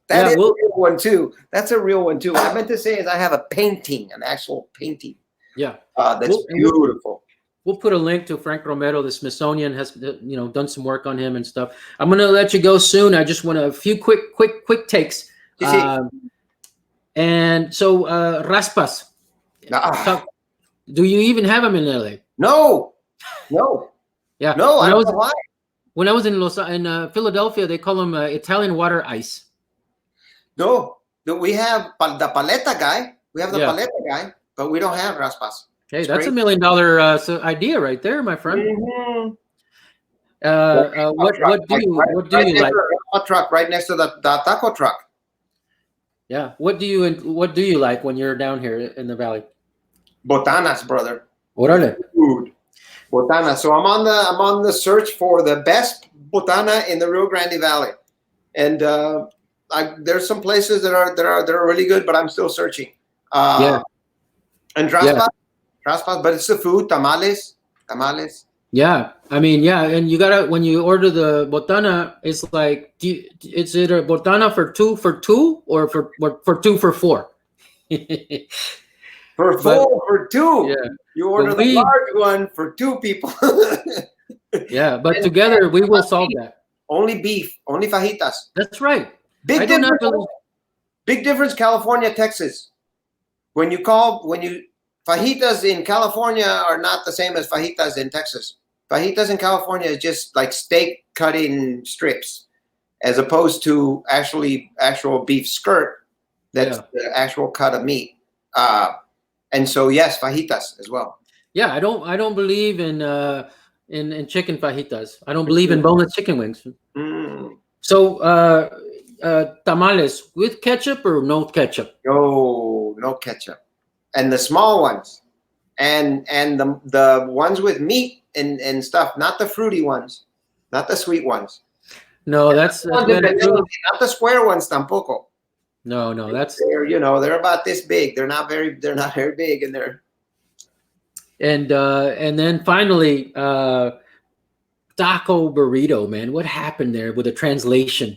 That is a real one too. That's a real one too. What I meant to say is I have a painting, an actual painting. Yeah. That's beautiful. We'll put a link to Frank Romero. The Smithsonian has, done some work on him and stuff. I'm gonna let you go soon. I just want a few quick takes. And so Raspas. Do you even have them in LA? No. Yeah. No, I don't know why. When I was in Philadelphia, they call them Italian water ice. No, we have the paleta guy. We have the paleta guy, but we don't have raspas. Hey, that's $1 million idea right there, my friend. Mm-hmm. What do you like? A truck right next to the taco truck. Yeah. What do you like when you're down here in the valley? Botanas, brother. Órale. Food. Botana. So I'm on the search for the best botana in the Rio Grande Valley, and there's some places that are really good, but I'm still searching. And raspas, but it's the food. Tamales. Yeah, I mean, and you gotta, when you order the botana, it's like, is it a botana for two or for 2 for 4? For 2. Yeah. You order the large one for 2 people. Yeah, but together we will solve that. Only beef, only fajitas. That's right. Big difference, California, Texas. Fajitas in California are not the same as fajitas in Texas. Fajitas in California is just like steak cutting strips, as opposed to actual beef skirt. That's the actual cut of meat. And so yes, fajitas as well. Yeah, I don't believe in chicken fajitas. I don't believe in boneless chicken wings. Mm. So tamales with ketchup or no ketchup? No ketchup. And the small ones, and the ones with meat and stuff, not the fruity ones, not the sweet ones. No, that's not the square ones tampoco. No, that's they're about this big. They're not very big, and they're. And then finally, taco burrito, man. What happened there with the translation?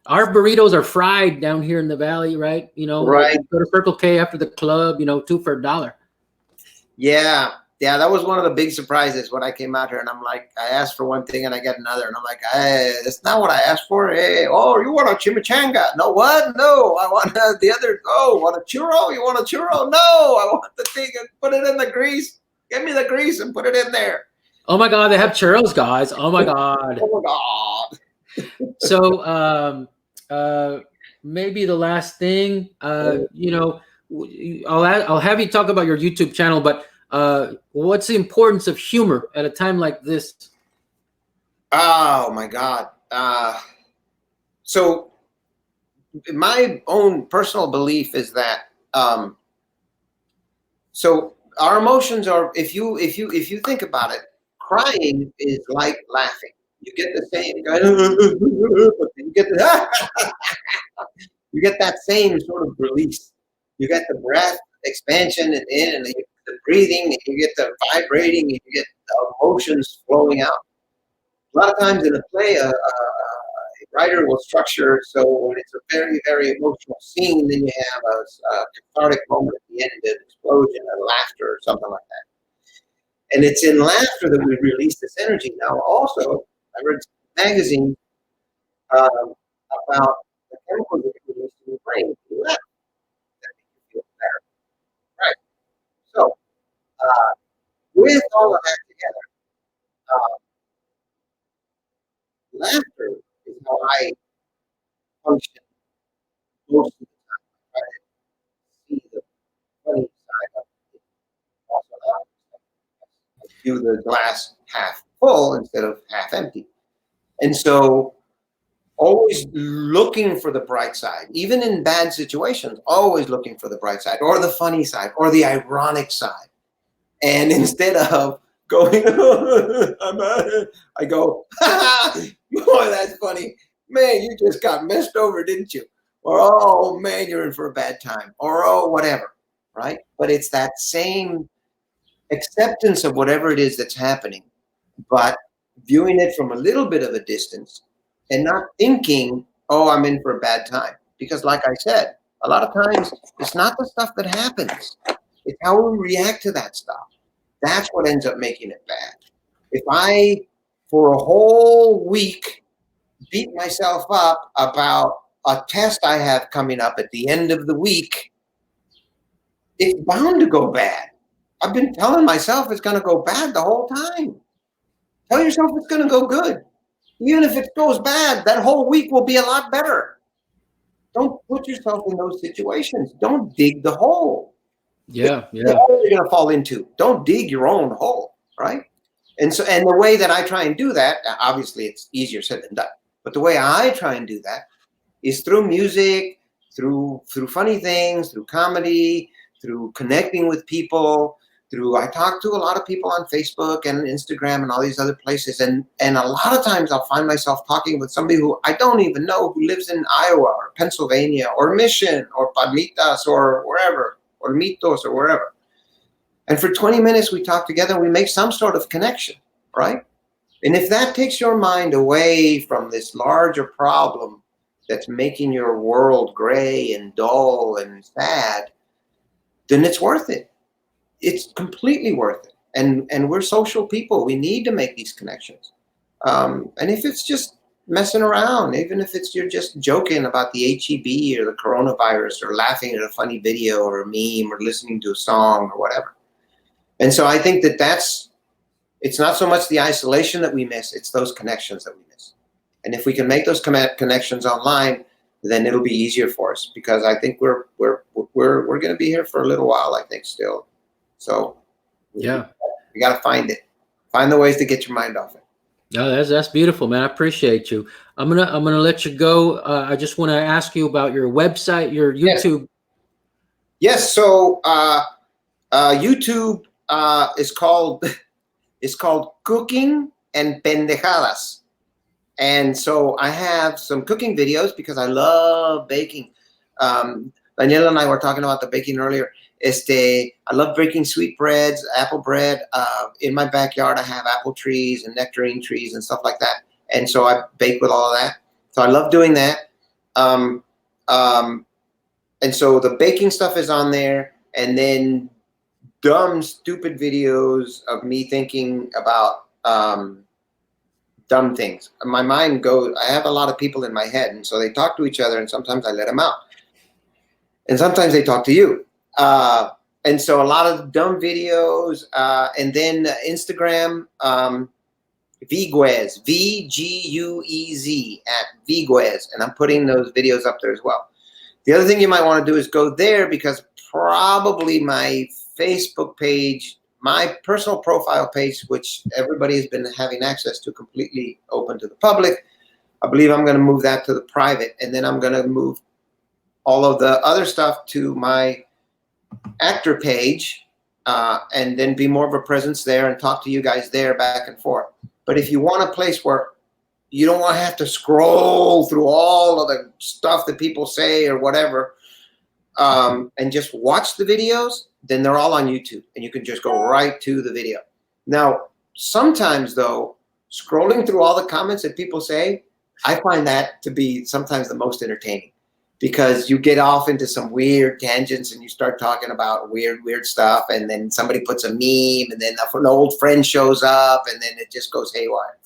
Our burritos are fried down here in the valley, right? Right. Go to Circle K after the club, 2 for $1. Yeah, that was one of the big surprises when I came out here, and I'm like, I asked for one thing and I get another, and I'm like, hey, that's not what I asked for. Hey, oh, you want a chimichanga? No, what? No, I want the other. Oh, want a churro? You want a churro? No, I want the thing and put it in the grease. Give me the grease and put it in there. Oh my God, they have churros, guys. Oh my God. Oh my God. So maybe the last thing, I'll have you talk about your YouTube channel, but what's the importance of humor at a time like this? Oh my God. So my own personal belief is that so our emotions are, if you think about it, crying is like laughing. You get the same you get that same sort of release. You get the breath expansion and in, and you get the breathing, and you get the vibrating, and you get the emotions flowing out. A lot of times in a play, a writer will structure so when it's a very, very emotional scene, then you have a cathartic moment at the end, an explosion, a laughter, or something like that. And it's in laughter that we release this energy. Now, also, I read a magazine about the chemicals that you release in your brain. You laugh. That makes you feel better. Right. So, with all of that together, laughter is how I function most of the time, I try to see the funny side of it. Also, I view the glass half full instead of half empty. And so always looking for the bright side, even in bad situations, always looking for the bright side or the funny side or the ironic side. And instead of going, I go, boy, that's funny. Man, you just got messed over, didn't you? Or, oh, man, you're in for a bad time. Or, oh, whatever, right? But it's that same acceptance of whatever it is that's happening, but viewing it from a little bit of a distance and not thinking, oh, I'm in for a bad time. Because like I said, a lot of times it's not the stuff that happens. It's how we react to that stuff. That's what ends up making it bad. If I, for a whole week, beat myself up about a test I have coming up at the end of the week, it's bound to go bad. I've been telling myself it's going to go bad the whole time. Tell yourself it's going to go good. Even if it goes bad, that whole week will be a lot better. Don't put yourself in those situations. Don't dig the hole. Yeah, The yeah. hole you're going to fall into. Don't dig your own hole, right? And so, and the way that I try and do that, obviously it's easier said than done, but the way I try and do that is through music, through funny things, through comedy, through connecting with people, I talk to a lot of people on Facebook and Instagram and all these other places. And a lot of times I'll find myself talking with somebody who I don't even know, who lives in Iowa or Pennsylvania or Mission or Palmitas or wherever, or Mitos or wherever. And for 20 minutes we talk together and we make some sort of connection, right? And if that takes your mind away from this larger problem that's making your world gray and dull and sad, then it's worth it. It's completely worth it. And we're social people. We need to make these connections. And if it's just messing around, even if it's you're just joking about the HEB or the coronavirus or laughing at a funny video or a meme or listening to a song or whatever. And so I think it's not so much the isolation that we miss, it's those connections that we miss. And if we can make those connections online, then it'll be easier for us, because I think we're going to be here for a little while, I think, still. So Yeah. we got to find it. Find the ways to get your mind off it. No, that's beautiful, man. I appreciate you. I'm gonna let you go. I just want to ask you about your website, your YouTube. Yes. So YouTube is called Cooking and Pendejadas. And so I have some cooking videos because I love baking. Daniela and I were talking about the baking earlier. I love baking sweet breads, apple bread. In my backyard, I have apple trees and nectarine trees and stuff like that. And so I bake with all of that. So I love doing that. And so the baking stuff is on there. And then dumb, stupid videos of me thinking about dumb things. My mind goes, I have a lot of people in my head. And so they talk to each other, and sometimes I let them out. And sometimes they talk to you. And so a lot of dumb videos, and then Instagram, Viguez, VGUEZ @Viguez, and I'm putting those videos up there as well. The other thing you might want to do is go there, because probably my Facebook page, my personal profile page, which everybody has been having access to, completely open to the public. I believe I'm going to move that to the private, and then I'm going to move all of the other stuff to my actor page, and then be more of a presence there and talk to you guys there back and forth. But if you want a place where you don't want to have to scroll through all of the stuff that people say or whatever, and just watch the videos, then they're all on YouTube, and you can just go right to the video. Now, sometimes though, scrolling through all the comments that people say, I find that to be sometimes the most entertaining, because you get off into some weird tangents and you start talking about weird stuff, and then somebody puts a meme, and then an old friend shows up, and then it just goes haywire.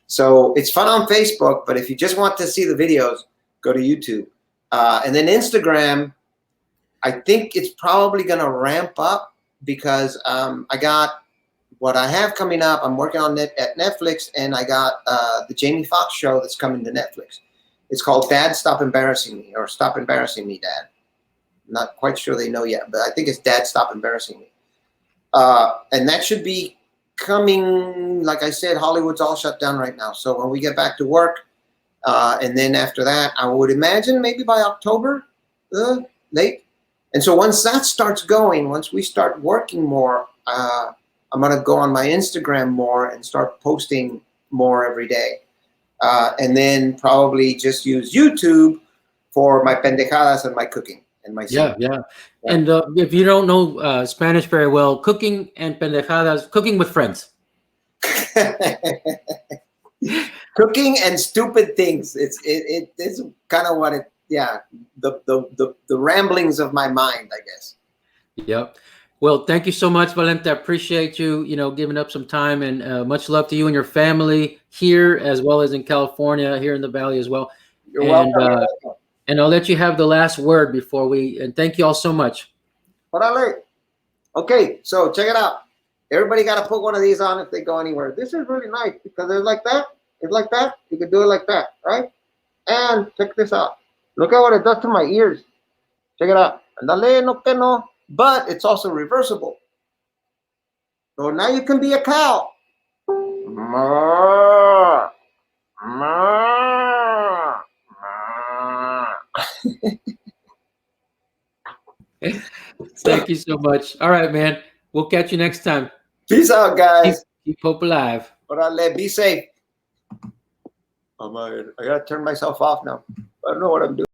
So it's fun on Facebook, but if you just want to see the videos, go to YouTube. And then Instagram, I think it's probably going to ramp up, because I got what I have coming up. I'm working on it at Netflix, and I got the Jamie Foxx show that's coming to Netflix. It's called Dad Stop Embarrassing Me, or Stop Embarrassing Me, Dad. I'm not quite sure they know yet, but I think it's Dad Stop Embarrassing Me. And that should be coming. Like I said, Hollywood's all shut down right now. So when we get back to work, and then after that, I would imagine maybe by October, late. And so once that starts going, once we start working more, I'm going to go on my Instagram more and start posting more every day. And then probably just use YouTube for my pendejadas and my cooking and my Yeah. And if you don't know Spanish very well, cooking and pendejadas, cooking with friends. Cooking and stupid things. It's kind of what it. Yeah, the ramblings of my mind, I guess. Yep. Well, thank you so much, Valente. I appreciate you, giving up some time, and much love to you and your family here, as well as in California, here in the Valley as well. You're welcome. And I'll let you have the last word before and thank you all so much. Orale. Okay, so check it out. Everybody got to put one of these on if they go anywhere. This is really nice because it's like that. It's like that. You can do it like that, right? And check this out. Look at what it does to my ears. Check it out. Andale, no que no. But it's also reversible. So now you can be a cow. Thank you so much. All right, man. We'll catch you next time. Peace out, guys. Keep hope alive. Orale, be safe. I gotta turn myself off now. I don't know what I'm doing.